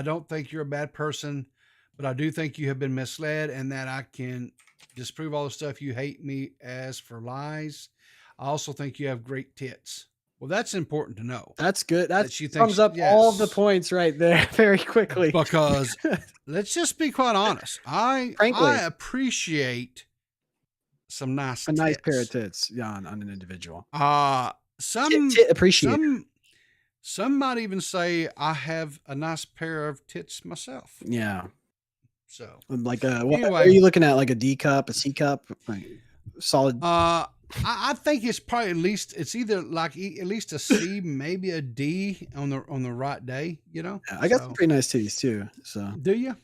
Speaker 1: don't think you're a bad person, but I do think you have been misled and that I can disprove all the stuff you hate me as for lies. I also think you have great tits. Well, that's important to know.
Speaker 3: That's good. That sums up all of the points right there very quickly.
Speaker 1: Because let's just be quite honest. I appreciate nice
Speaker 3: a nice
Speaker 1: tits.
Speaker 3: pair of tits, yeah, on an individual.
Speaker 1: Some
Speaker 3: appreciate.
Speaker 1: Some might even say I have a nice pair of tits myself.
Speaker 3: Yeah.
Speaker 1: So
Speaker 3: like what
Speaker 1: anyway,
Speaker 3: are you looking at? Like a D cup, a C cup, like solid.
Speaker 1: I think it's probably it's either like at least a C, maybe a D on the right day. You know.
Speaker 3: Yeah, I got some pretty nice titties too. So
Speaker 1: do you?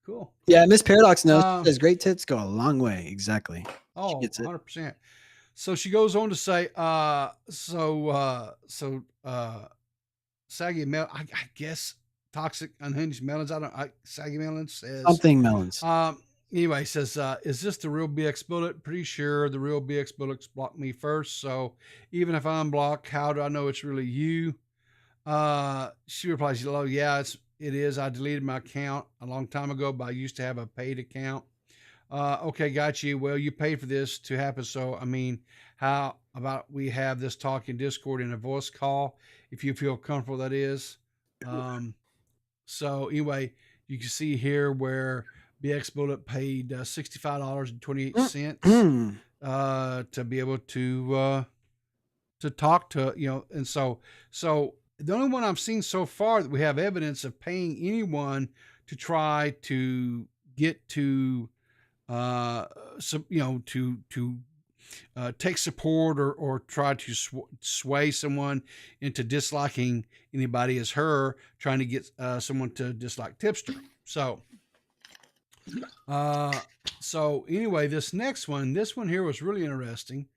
Speaker 1: Cool.
Speaker 3: Yeah, Miss Paradox knows. She says great tits go a long way. Exactly.
Speaker 1: Oh, 100%. So she goes on to say, saggy melon, I guess toxic unhinged melons. Saggy melons says
Speaker 3: something melons.
Speaker 1: Anyway, says, is this the real BX Bullet? Pretty sure the real BX Bullets blocked me first. So even if I'm blocked, how do I know it's really you? She replies, "Oh yeah, it is. I deleted my account a long time ago, but I used to have a paid account. Okay, got you. Well, you paid for this to happen. So, I mean, how about we have this talk in Discord in a voice call if you feel comfortable, that is. So anyway, you can see here where BX Bullet paid $65.28 to be able to talk to, and so the only one I've seen so far that we have evidence of paying anyone to try to get to take support or try to sway someone into disliking anybody is her trying to get someone to dislike Tipster. So anyway, this one here was really interesting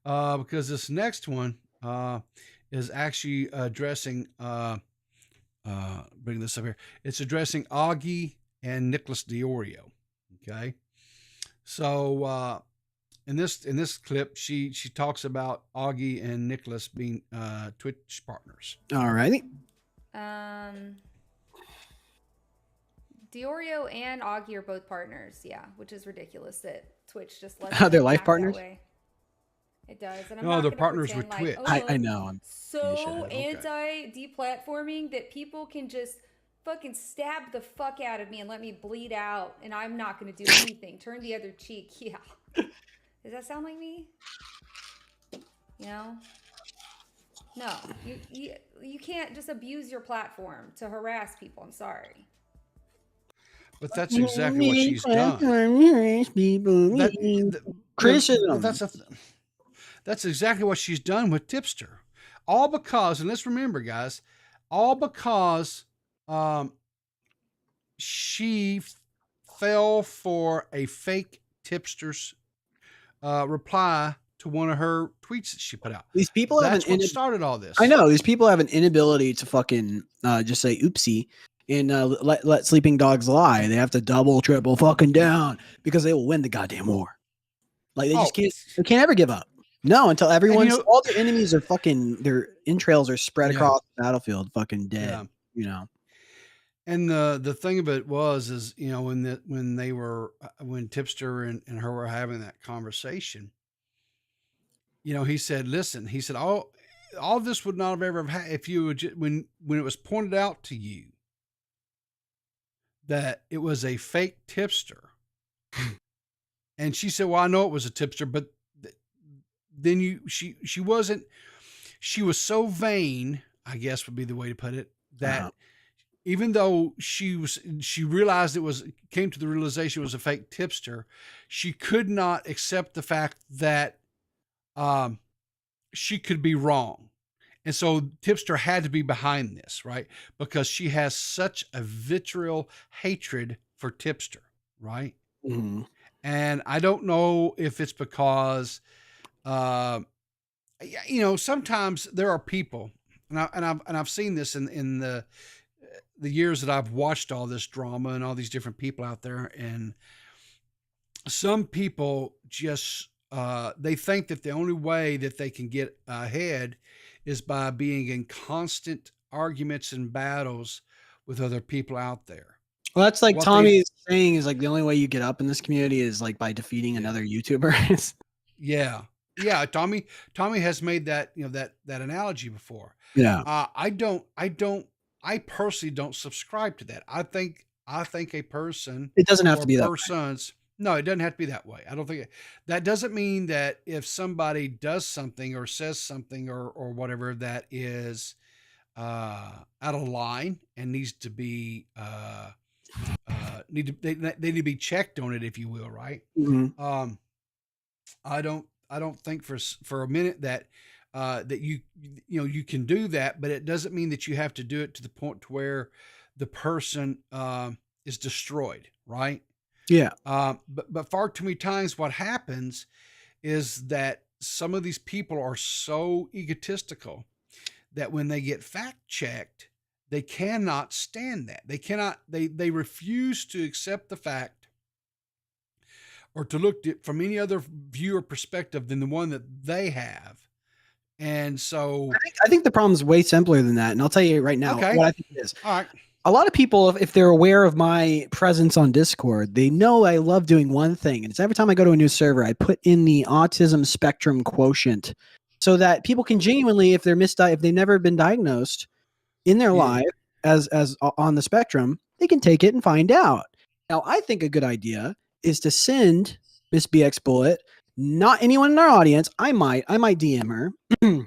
Speaker 1: because this next one is actually addressing bring this up here. It's addressing Augie and Nicholas Diorio. Okay. So in this clip, she talks about Augie and Nicholas being Twitch partners.
Speaker 3: All righty.
Speaker 2: Diorio and Augie are both partners, yeah, which is ridiculous that Twitch just lets
Speaker 3: they're life partners.
Speaker 2: It does, and
Speaker 1: I'm they're partners with Twitch.
Speaker 3: I know.
Speaker 2: I'm so anti-deplatforming that people can just fucking stab the fuck out of me and let me bleed out, and I'm not going to do anything. Turn the other cheek. Yeah. Does that sound like me? No, you can't just abuse your platform to harass people. I'm sorry.
Speaker 1: But that's exactly what she's done. That's exactly what she's done with Tipster. All because, and let's remember, guys, all because she fell for a fake Tipster's reply to one of her tweets that she put out.
Speaker 3: These people
Speaker 1: started all this.
Speaker 3: I know these people have an inability to fucking just say oopsie and let sleeping dogs lie. They have to double, triple fucking down because they will win the goddamn war. Like they just can't. They can't ever give up. No, until everyone's all their enemies are fucking. Their entrails are spread across the battlefield, fucking dead. Yeah. You know.
Speaker 1: And the thing of it is when Tipster and her were having that conversation, he said, listen, he said, all this would not have ever happened if you would when it was pointed out to you that it was a fake Tipster. And she said, well, I know it was a Tipster, but then she wasn't, she was so vain, I guess would be the way to put it, that even though she realized came to the realization it was a fake Tipster, she could not accept the fact that she could be wrong. And so Tipster had to be behind this, right? Because she has such a vitriol hatred for Tipster, right?
Speaker 3: Mm-hmm.
Speaker 1: And I don't know if it's because, sometimes there are people, and I've seen this in the years that I've watched all this drama and all these different people out there, and some people just they think that the only way that they can get ahead is by being in constant arguments and battles with other people out there.
Speaker 3: Well, that's like Tommy is saying is like the only way you get up in this community is like by defeating another YouTuber.
Speaker 1: Yeah. Tommy has made that, that analogy before.
Speaker 3: Yeah.
Speaker 1: I personally don't subscribe to that. I think a person,
Speaker 3: it doesn't have to be
Speaker 1: persons, No, it doesn't have to be that way. I don't think that doesn't mean that if somebody does something or says something or whatever that is out of line and needs to be they need to be checked on it, if you will, right?
Speaker 3: Mm-hmm.
Speaker 1: I don't think for a minute that that you can do that, but it doesn't mean that you have to do it to the point to where the person is destroyed, right?
Speaker 3: Yeah.
Speaker 1: But far too many times, what happens is that some of these people are so egotistical that when they get fact checked, they cannot stand that. They cannot. They refuse to accept the fact or to look at it from any other view or perspective than the one that they have. And so
Speaker 3: I think the problem is way simpler than that. And I'll tell you right now
Speaker 1: okay.
Speaker 3: what I think it is.
Speaker 1: All right.
Speaker 3: A lot of people, if they're aware of my presence on Discord, they know I love doing one thing. And it's every time I go to a new server, I put in the autism spectrum quotient so that people can genuinely, if they've never been diagnosed in their life as on the spectrum, they can take it and find out. Now, I think a good idea is to send Miss BX Bullet, not anyone in our audience. I might DM her.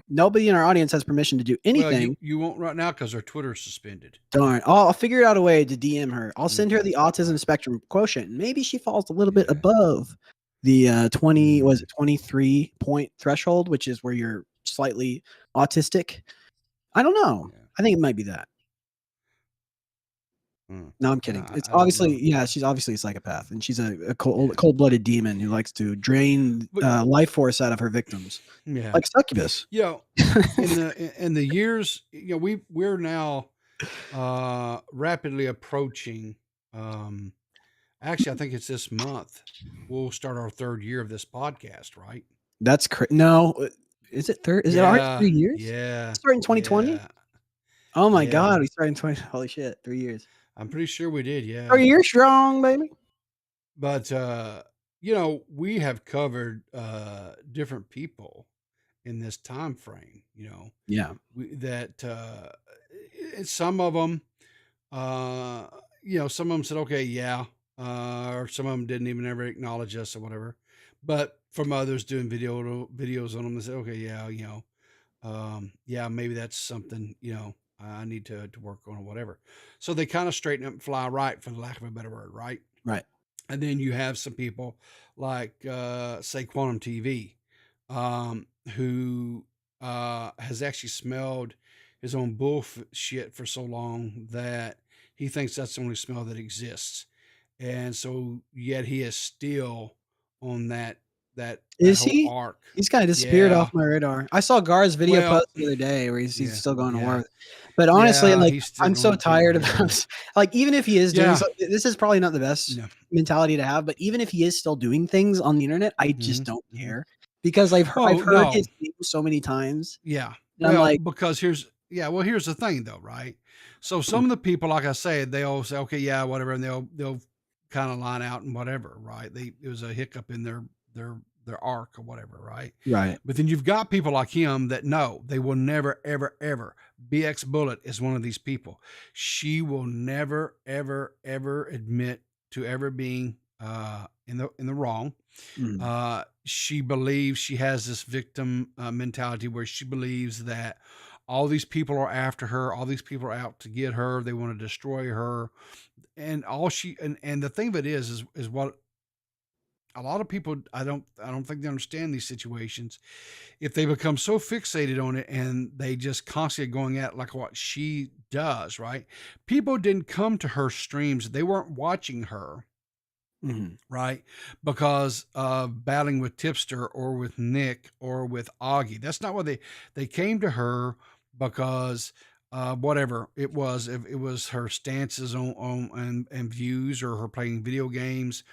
Speaker 3: Nobody in our audience has permission to do anything.
Speaker 1: Well, you won't right now because her Twitter's suspended.
Speaker 3: Darn. I'll figure out a way to DM her. I'll send her the autism spectrum quotient. Maybe she falls a little bit above the 23 point threshold, which is where you're slightly autistic. I don't know.
Speaker 1: Yeah.
Speaker 3: I think it might be that. No, I'm kidding. It's obviously, she's obviously a psychopath, and she's a cold-blooded demon who likes to drain life force out of her victims.
Speaker 1: Yeah,
Speaker 3: like succubus.
Speaker 1: In the years, we're now rapidly approaching. Actually, I think it's this month. We'll start our 3rd year of this podcast, right?
Speaker 3: That's no. Is it third? Is it already 3 years?
Speaker 1: Yeah.
Speaker 3: Starting 2020. Yeah. Oh my God, we started in 20. Holy shit, 3 years.
Speaker 1: I'm pretty sure we did, yeah.
Speaker 3: 3 years strong, baby.
Speaker 1: But we have covered different people in this time frame.
Speaker 3: Yeah.
Speaker 1: Some of them, some of them said, okay, yeah, or some of them didn't even ever acknowledge us or whatever. But from others doing videos on them, they said, okay, yeah, maybe that's something I need to work on or whatever. So they kind of straighten up and fly right, for the lack of a better word, right?
Speaker 3: Right.
Speaker 1: And then you have some people like, say, Quantum TV, who has actually smelled his own bullshit for so long that he thinks that's the only smell that exists. And so yet he is still on that whole arc.
Speaker 3: He's kind of disappeared off my radar. I saw Gar's video post the other day where he's still going to war. But honestly, I'm so tired of this. Like, even if he is doing this is probably not the best mentality to have, but even if he is still doing things on the internet, I just don't care, because I've heard his name so many times.
Speaker 1: Yeah.
Speaker 3: And I'm like,
Speaker 1: because here's the thing though, right? So some of the people, like I said, they all say, okay, yeah, whatever, and they'll kind of line out and whatever, right? It was a hiccup in their arc or whatever, right?
Speaker 3: Right.
Speaker 1: But then you've got people like him that no, they will never, ever, ever. BX Bullet is one of these people. She will never, ever, ever admit to ever being in the wrong. She believes she has this victim mentality where she believes that all these people are after her, all these people are out to get her, they want to destroy her, and and the thing of it is what a lot of people, I don't think they understand these situations. If they become so fixated on it and they just constantly going at like what she does, right? People didn't come to her streams. They weren't watching her, right? Because of battling with Tipster or with Nick or with Augie. That's not what they came to her because whatever it was, if it was her stances on and views, or her playing video games,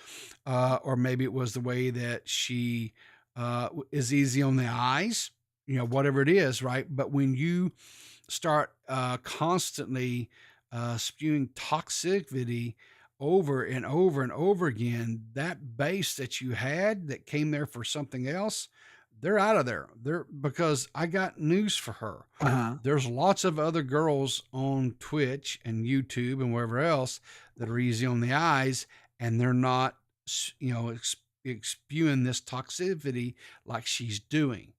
Speaker 1: or maybe it was the way that she is easy on the eyes, whatever it is, right? But when you start constantly spewing toxicity over and over and over again, that base that you had that came there for something else, they're out of there. Because I got news for her. There's lots of other girls on Twitch and YouTube and wherever else that are easy on the eyes, and they're not spewing this toxicity like she's doing.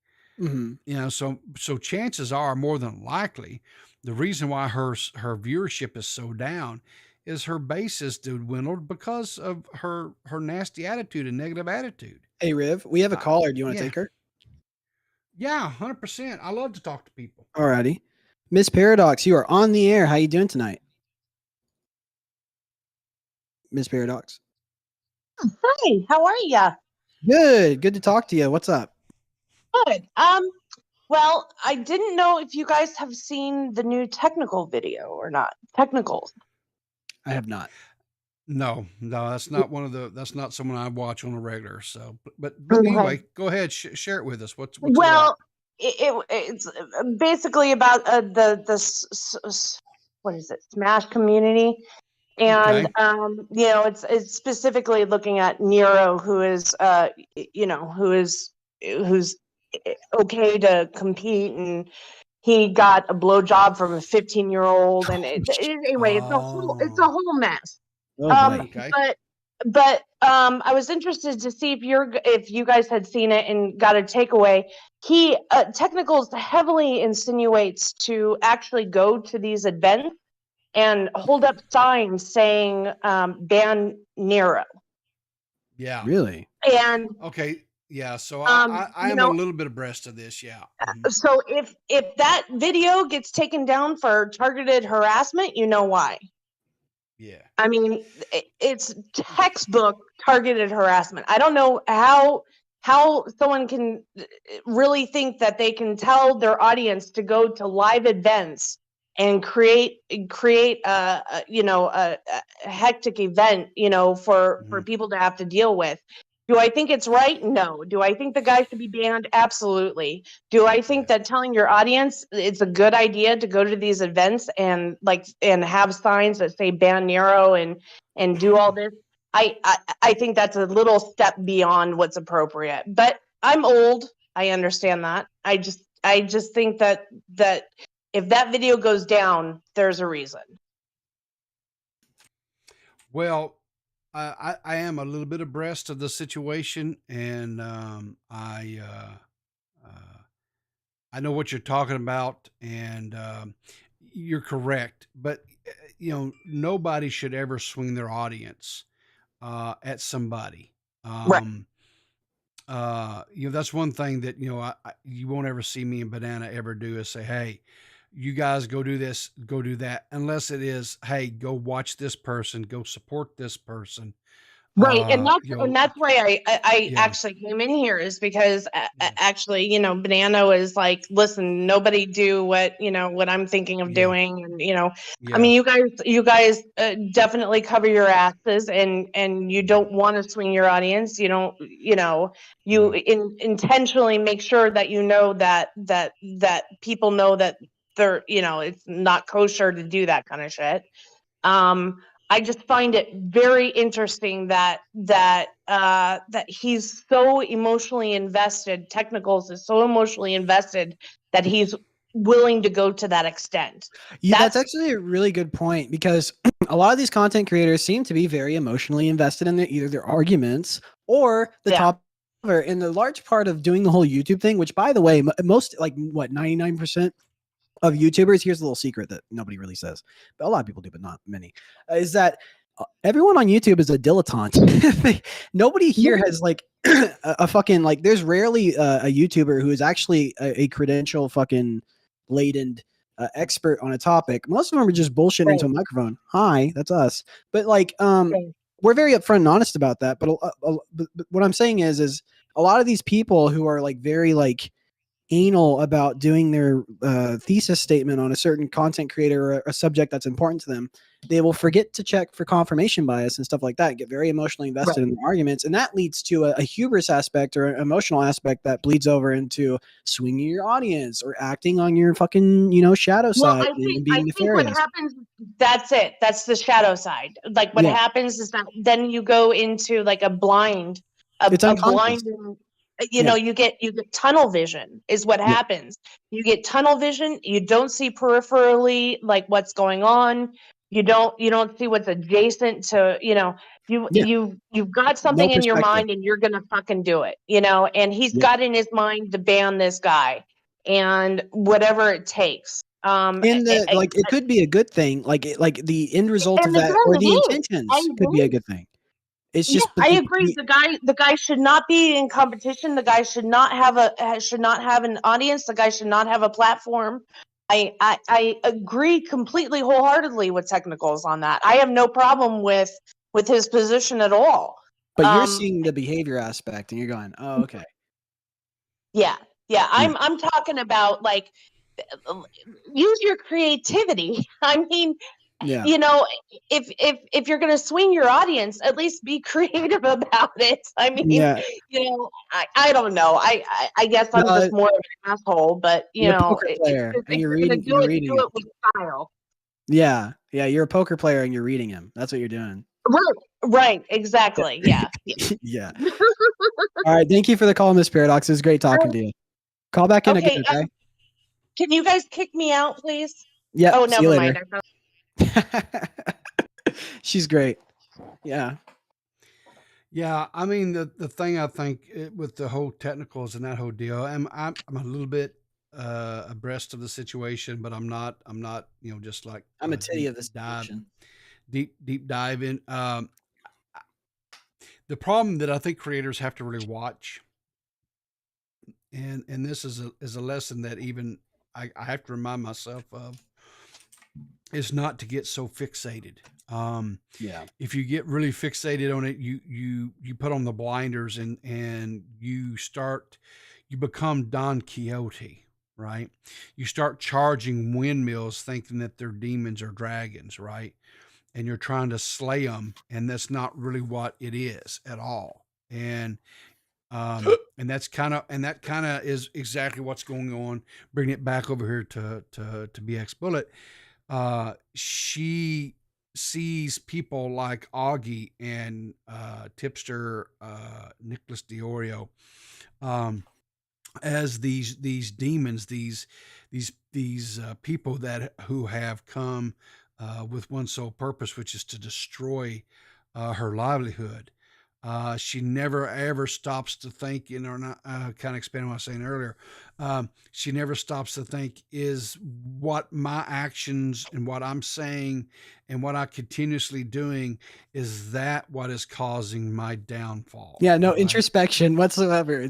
Speaker 1: So chances are, more than likely, the reason why her viewership is so down is her base is dwindled because of her nasty attitude and negative attitude.
Speaker 3: Hey, Riv, we have a caller. Do you want to take her?
Speaker 1: Yeah, 100%. I love to talk to people.
Speaker 3: Alrighty. Miss Paradox, you are on the air. How you doing tonight? Miss Paradox.
Speaker 4: Hi, how are ya?
Speaker 3: Good to talk to you. What's up?
Speaker 4: Good. Well, I didn't know if you guys have seen the new technical video or not. Technicals.
Speaker 3: I have not.
Speaker 1: No, that's not that's not someone I watch on a regular. So, but
Speaker 4: Okay.
Speaker 1: anyway, go ahead, share it with us. What's
Speaker 4: well, it's basically about what is it? Smash community, and it's specifically looking at Nero, who's okay to compete, and he got a blowjob from a 15-year-old, and anyway, it's a whole mess. But I was interested to see if you guys had seen it and got a takeaway. He Technicals heavily insinuates to actually go to these events and hold up signs saying ban Nero.
Speaker 1: Yeah.
Speaker 3: Really?
Speaker 4: And
Speaker 1: okay. Yeah. So I am a little bit abreast of this. Yeah.
Speaker 4: So if that video gets taken down for targeted harassment, you know why.
Speaker 1: Yeah.
Speaker 4: I mean, it's textbook targeted harassment. I don't know how someone can really think that they can tell their audience to go to live events and create a hectic event, for people to have to deal with. Do I think it's right? No. Do I think the guy should be banned? Absolutely. Do I think that telling your audience it's a good idea to go to these events and have signs that say ban Nero and do all this? I think that's a little step beyond what's appropriate. But I'm old. I understand that. I just think that if that video goes down, there's a reason.
Speaker 1: Well, I am a little bit abreast of the situation, and I know what you're talking about, and you're correct. But nobody should ever swing their audience at somebody.
Speaker 4: Right.
Speaker 1: That's one thing that you won't ever see me and Banana ever do is say, "Hey, you guys go do this, go do that," unless it is, "Hey, go watch this person, go support this person."
Speaker 4: Right, and that's why I
Speaker 1: Yeah.
Speaker 4: actually came in here, is because actually, Banana was like, "Listen, nobody do what I'm thinking of doing," and I mean, you guys definitely cover your asses, and you don't want to swing your audience. You don't, you intentionally make sure that that people know that they're, it's not kosher to do that kind of shit. I just find it very interesting that he's so emotionally invested. Technicals is so emotionally invested that he's willing to go to that extent.
Speaker 3: Yeah, that's actually a really good point, because a lot of these content creators seem to be very emotionally invested in either their arguments or the top. And the large part of doing the whole YouTube thing, which, by the way, most 99% of YouTubers, here's a little secret that nobody really says, but a lot of people do, but not many, is that everyone on YouTube is a dilettante. Nobody here has a fucking, there's rarely a YouTuber who is actually a credential fucking laden expert on a topic. Most of them are just bullshitting into a microphone. Hi, that's us. But we're very upfront and honest about that. But what I'm saying is a lot of these people who are very anal about doing their thesis statement on a certain content creator or a subject that's important to them, they will forget to check for confirmation bias and stuff like that, get very emotionally invested in the arguments, and that leads to a hubris aspect or an emotional aspect that bleeds over into swinging your audience or acting on your fucking shadow side and being nefarious.
Speaker 4: What happens, that's it, that's the shadow side. What happens is that then you go into a blind, you get tunnel vision is what happens. You get tunnel vision. You don't see peripherally what's going on. You don't see what's adjacent to, you've got something in your mind and you're going to fucking do it, and he's got in his mind to ban this guy and whatever it takes.
Speaker 3: It could be a good thing. Like the end result of that or the intentions could be a good thing. It's just
Speaker 4: I agree. The guy should not be in competition. The guy should not have an audience. The guy should not have a platform. I agree completely wholeheartedly with Technicals on that. I have no problem with his position at all.
Speaker 3: But you're seeing the behavior aspect and you're going, oh, okay.
Speaker 4: Yeah. I'm talking about like use your creativity. I mean, if you're going to swing your audience, at least be creative about it. I mean, I don't know. I guess I'm just more of an asshole, but
Speaker 3: you're a poker player and you're reading
Speaker 4: do it with style.
Speaker 3: Yeah. You're a poker player and you're reading him. That's what you're doing.
Speaker 4: Right. Exactly. Yeah.
Speaker 3: Yeah. All right. Thank you for the call, Miss Paradox. It was great talking to you. Call back in again, okay?
Speaker 4: Can you guys kick me out, please?
Speaker 3: Yeah.
Speaker 4: Oh, never mind.
Speaker 3: She's great. Yeah.
Speaker 1: Yeah. I mean, the thing I think with the whole Technicals and that whole deal, I'm a little bit abreast of the situation, but I'm not, just like
Speaker 3: I'm a titty of this situation.
Speaker 1: Deep dive in. The problem that I think creators have to really watch, and this is a lesson that even I have to remind myself of, is not to get so fixated. If you get really fixated on it, you put on the blinders and you become Don Quixote, right? You start charging windmills thinking that they're demons or dragons, right? And you're trying to slay them, and that's not really what it is at all. And that kind of is exactly what's going on. Bring it back over here to BX Bullet. She sees people like Augie and tipster Nicholas Diorio as these demons, these people who have come with one sole purpose, which is to destroy her livelihood. She never ever stops to think, or not, kind of expanding what I was saying earlier. She never stops to think, is what my actions and what I'm saying and what I continuously doing, is that what is causing my downfall?
Speaker 3: Yeah, no introspection whatsoever.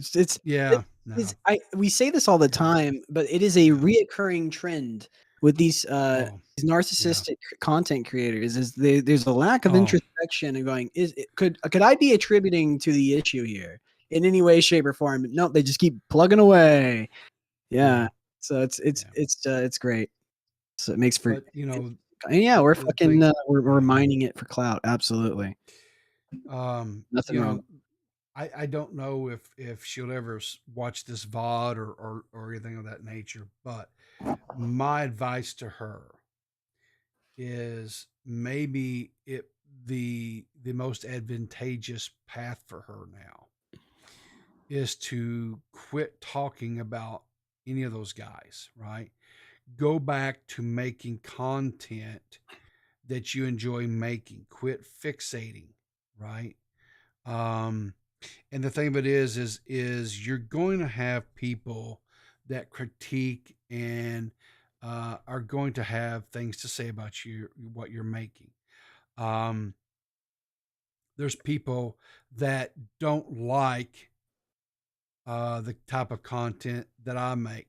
Speaker 3: We say this all the time, but it is a reoccurring trend with these narcissistic content creators. Is there's a lack of introspection and going, could I be attributing to the issue here in any way, shape, or form? No, they just keep plugging away. Yeah. So it's great. So it makes for we're fucking we're mining it for clout. Absolutely. Nothing wrong.
Speaker 1: I don't know if she'll ever watch this VOD or anything of that nature, but my advice to her is maybe the most advantageous path for her now is to quit talking about any of those guys, right? Go back to making content that you enjoy making. Quit fixating, right? And the thing of it is you're going to have people that critique and are going to have things to say about what you're making. There's people that don't like the type of content that I make.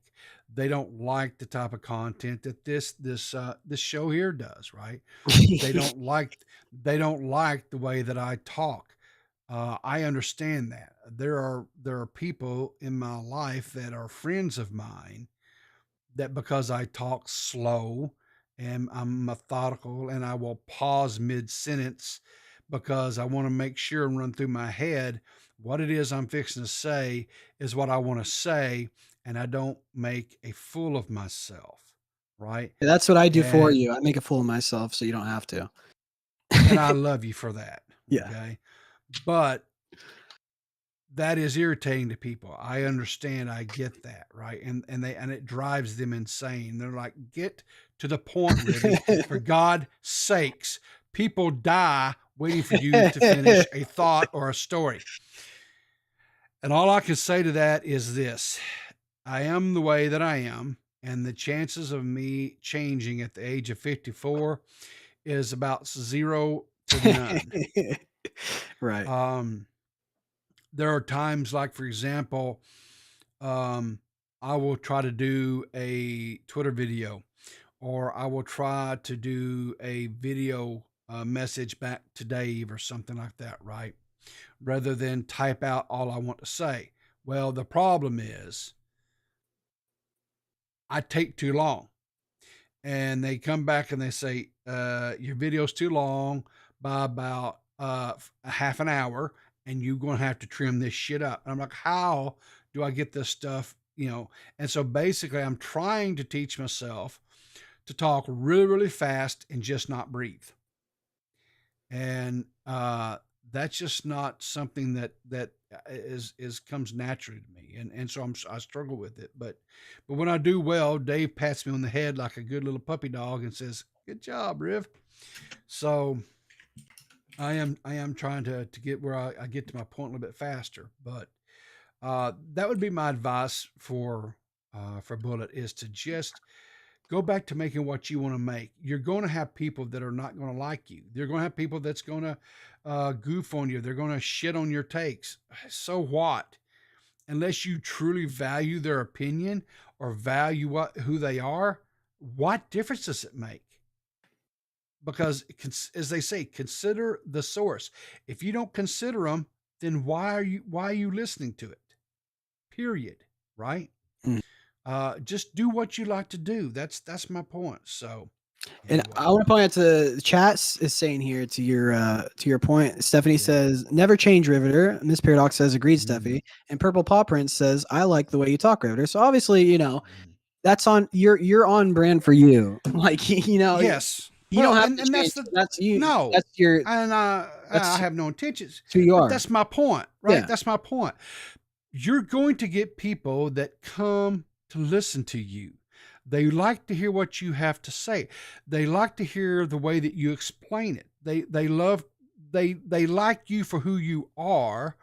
Speaker 1: They don't like the type of content that this show here does, right? They don't like the way that I talk. I understand that. There are people in my life that are friends of mine that, because I talk slow and I'm methodical and I will pause mid-sentence because I want to make sure and run through my head what it is I'm fixing to say is what I want to say, and I don't make a fool of myself, right?
Speaker 3: That's what I do for you. I make a fool of myself so you don't have to.
Speaker 1: And I love you for that.
Speaker 3: Yeah.
Speaker 1: Okay. But that is irritating to people. I understand. I get that. Right. And it drives them insane. They're like, get to the point, Ribby, for God's sakes. People die waiting for you to finish a thought or a story. And all I can say to that is this: I am the way that I am, and the chances of me changing at the age of 54 is about 0 to none.
Speaker 3: Right.
Speaker 1: There are times, like for example, I will try to do a Twitter video, or I will try to do a video message back to Dave or something like that, right? Rather than type out all I want to say. Well, the problem is I take too long, and they come back and they say, your video's too long by about a half an hour, and you're going to have to trim this shit up. And I'm like, how do I get this stuff? And so basically I'm trying to teach myself to talk really, really fast and just not breathe. And, that's just not something that comes naturally to me. And so I struggle with it, but when I do well, Dave pats me on the head like a good little puppy dog and says, good job, Riv. So I am trying to get where I get to my point a little bit faster, but that would be my advice for Bullet, is to just go back to making what you want to make. You're going to have people that are not going to like you. They're going to have people that's going to goof on you. They're going to shit on your takes. So what? Unless you truly value their opinion or value who they are, what difference does it make? Because, as they say, consider the source. If you don't consider them, then why are you listening to it? Period. Right? Just do what you like to do. That's my point. So,
Speaker 3: anyway. And I want to point out to the chat is saying here to your point. Stephanie says, never change, Riveter. Miss Paradox says, agreed, Stephanie. And Purple Paw Prince says, I like the way you talk, Riveter. So obviously, that's on you're on brand for you. Like,
Speaker 1: yes.
Speaker 3: You don't have to change. That's you.
Speaker 1: No,
Speaker 3: that's your.
Speaker 1: And I have no intentions.
Speaker 3: Who you are.
Speaker 1: That's my point, right?
Speaker 3: Yeah.
Speaker 1: That's my point. You're going to get people that come to listen to you. They like to hear what you have to say. They like to hear the way that you explain it. They like you for who you are.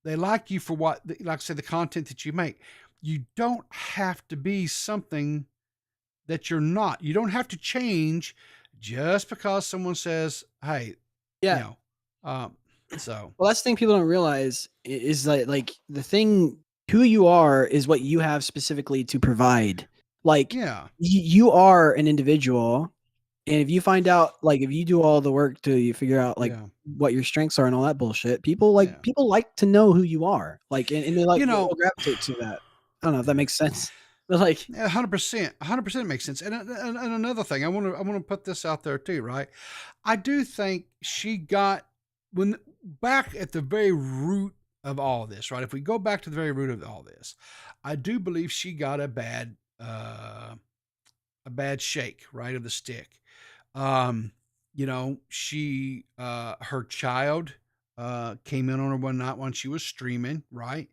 Speaker 1: They like you for what, like I said, the content that you make. You don't have to be something that you're not. You don't have to change just because someone says, hey,
Speaker 3: yeah.
Speaker 1: So
Speaker 3: well, that's the thing people don't realize is like the thing, who you are is what you have specifically to provide. Like, you are an individual, and if you find out, like, if you do all the work to figure out like what your strengths are and all that bullshit, people like to know who you are. Like, and they like gravitate to that. I don't know if that makes sense. But like
Speaker 1: 100% makes sense. And another thing, I want to put this out there too, right? I do think she got, when back at the very root of all this, right? If we go back to the very root of all this, I do believe she got a bad shake, right, of the stick. She her child came in on her one night when she was streaming, right?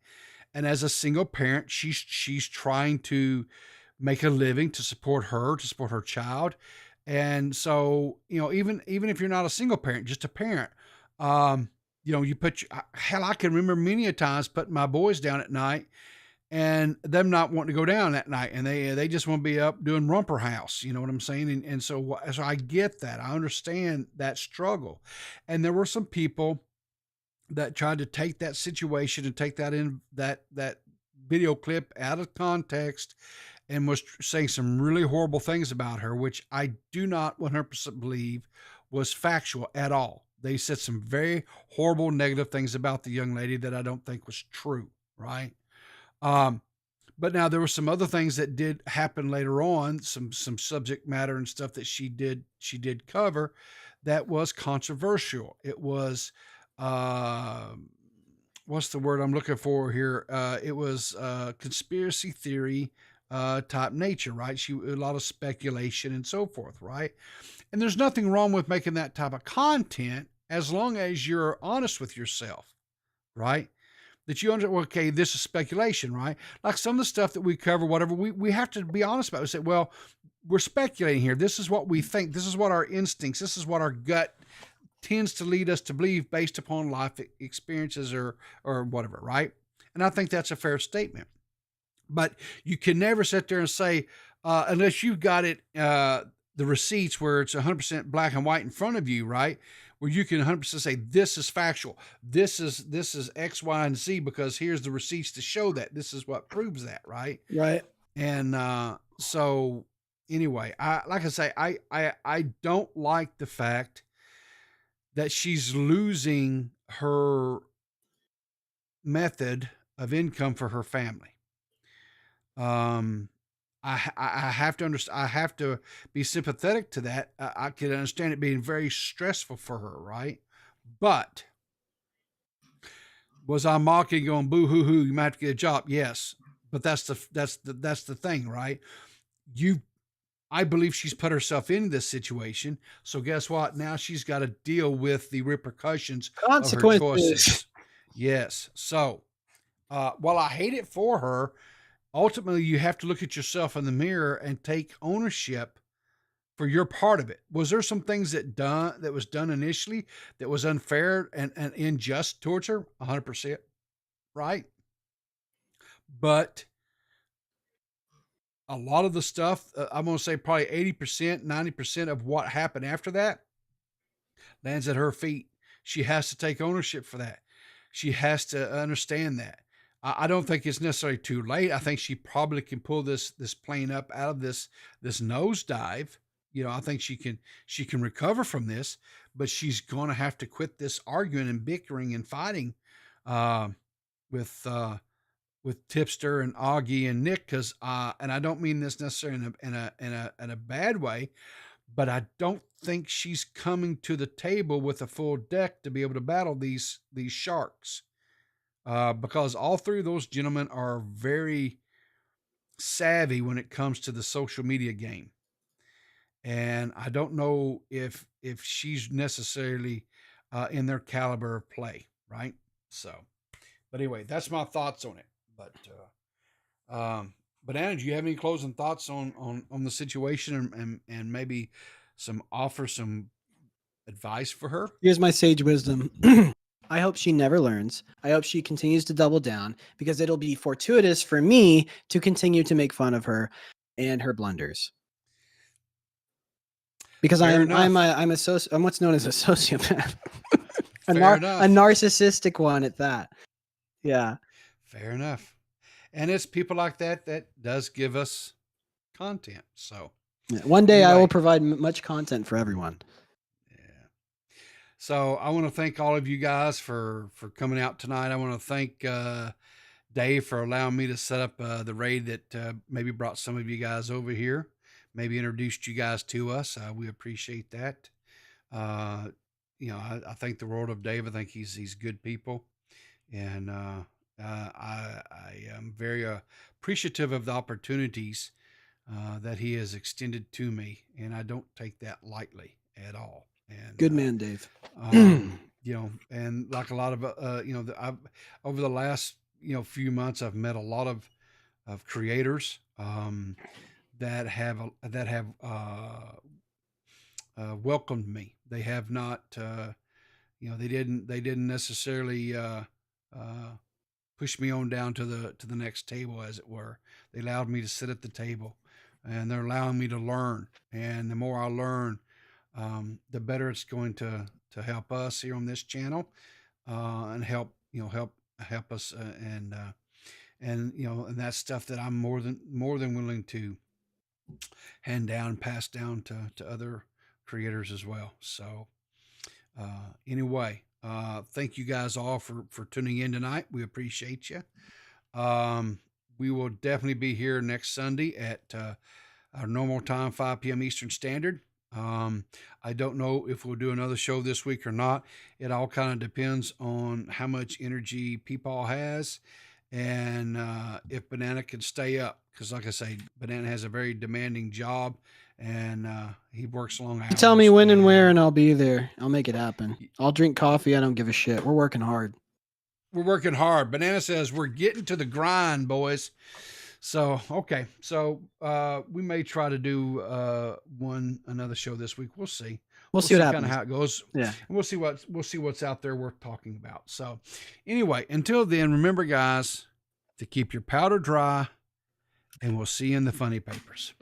Speaker 1: And as a single parent, she's trying to make a living to support her child. And so, even if you're not a single parent, just a parent, you put hell, I can remember many a times putting my boys down at night and them not wanting to go down that night, and they just want to be up doing romper house. You know what I'm saying? And so I get that. I understand that struggle. And there were some people that tried to take that situation and take that in that video clip out of context and was saying some really horrible things about her, which I do not 100% believe was factual at all. They said some very horrible, negative things about the young lady that I don't think was true. Right. But now there were some other things that did happen later on, some subject matter and stuff that she did cover that was controversial. It was, what's the word I'm looking for here? It was conspiracy theory type nature, right? A lot of speculation and so forth, right? And there's nothing wrong with making that type of content as long as you're honest with yourself, right? that you understand, well, okay, this is speculation, right? Like some of the stuff that we cover, whatever, we have to be honest about it. We say, well, we're speculating here. This is what we think. This is what our instincts, this is what our gut tends to lead us to believe based upon life experiences or whatever, right? And I think that's a fair statement. But you can never sit there and say, unless you've got it, the receipts where it's 100% black and white in front of you, right? Where you can 100% say, this is factual. This is X, Y, and Z because here's the receipts to show that. This is what proves that, right?
Speaker 3: Right.
Speaker 1: And so anyway, I don't like the fact that she's losing her method of income for her family. I have to understand. I have to be sympathetic to that. I can understand it being very stressful for her, right? But was I mocking, going boo hoo hoo? You might have to get a job. Yes, but that's the thing, right? I believe she's put herself in this situation. So guess what? Now she's got to deal with the repercussions of her choices. Yes. So while I hate it for her, ultimately you have to look at yourself in the mirror and take ownership for your part of it. Was there some things that was done initially that was unfair and unjust towards her? 100%. Right. But a lot of the stuff, I'm going to say probably 80%, 90% of what happened after that lands at her feet. She has to take ownership for that. She has to understand that. I don't think it's necessarily too late. I think she probably can pull this plane up out of this nosedive. You know, I think she can recover from this, but she's going to have to quit this arguing and bickering and fighting with Tipster and Augie and Nick, because and I don't mean this necessarily in a bad way, but I don't think she's coming to the table with a full deck to be able to battle these sharks. Because all three of those gentlemen are very savvy when it comes to the social media game. And I don't know if she's necessarily in their caliber of play, right? So, but anyway, that's my thoughts on it. But Banana, do you have any closing thoughts on the situation and maybe offer some advice for her?
Speaker 3: Here's my sage wisdom. I hope she never learns. I hope she continues to double down, because it'll be fortuitous for me to continue to make fun of her and her blunders. Because I'm what's known as a sociopath, a narcissistic one at that. Yeah.
Speaker 1: Fair enough. And it's people like that does give us content. So
Speaker 3: yeah, one day anyway, I will provide much content for everyone.
Speaker 1: So I want to thank all of you guys for coming out tonight. I want to thank Dave for allowing me to set up the raid that maybe brought some of you guys over here, maybe introduced you guys to us. We appreciate that. You know, I thank the world of Dave. I think he's good people. And I am very appreciative of the opportunities that he has extended to me. And I don't take that lightly at all. And,
Speaker 3: good man, Dave.
Speaker 1: You know, and like a lot of, you know, I've over the last, you know, few months, I've met a lot of creators, that have welcomed me. They have not, you know, they didn't necessarily, push me on down to the next table, as it were. They allowed me to sit at the table, and they're allowing me to learn. And the more I learn, the better it's going to help us here on this channel, and help us, and you know, and that's stuff that I'm more than willing to hand down, pass down to other creators as well. So anyway, thank you guys all for tuning in tonight. We appreciate you. We will definitely be here next Sunday at our normal time, 5 p.m. Eastern Standard. I don't know if we'll do another show this week or not. It all kind of depends on how much energy Peepaw has, and if Banana can stay up, because like I say, Banana has a very demanding job, and he works long hours.
Speaker 3: You tell me when and where, and I'll be there. I'll make it happen. I'll drink coffee. I don't give a shit. We're working hard.
Speaker 1: we're working hard. Banana says we're getting to the grind, boys. So, okay. So, we may try to do another show this week. We'll see.
Speaker 3: We'll see what happens.
Speaker 1: Kind of how it goes.
Speaker 3: Yeah.
Speaker 1: We'll see what's out there worth talking about. So, anyway, until then, remember, guys, to keep your powder dry, and we'll see you in the funny papers.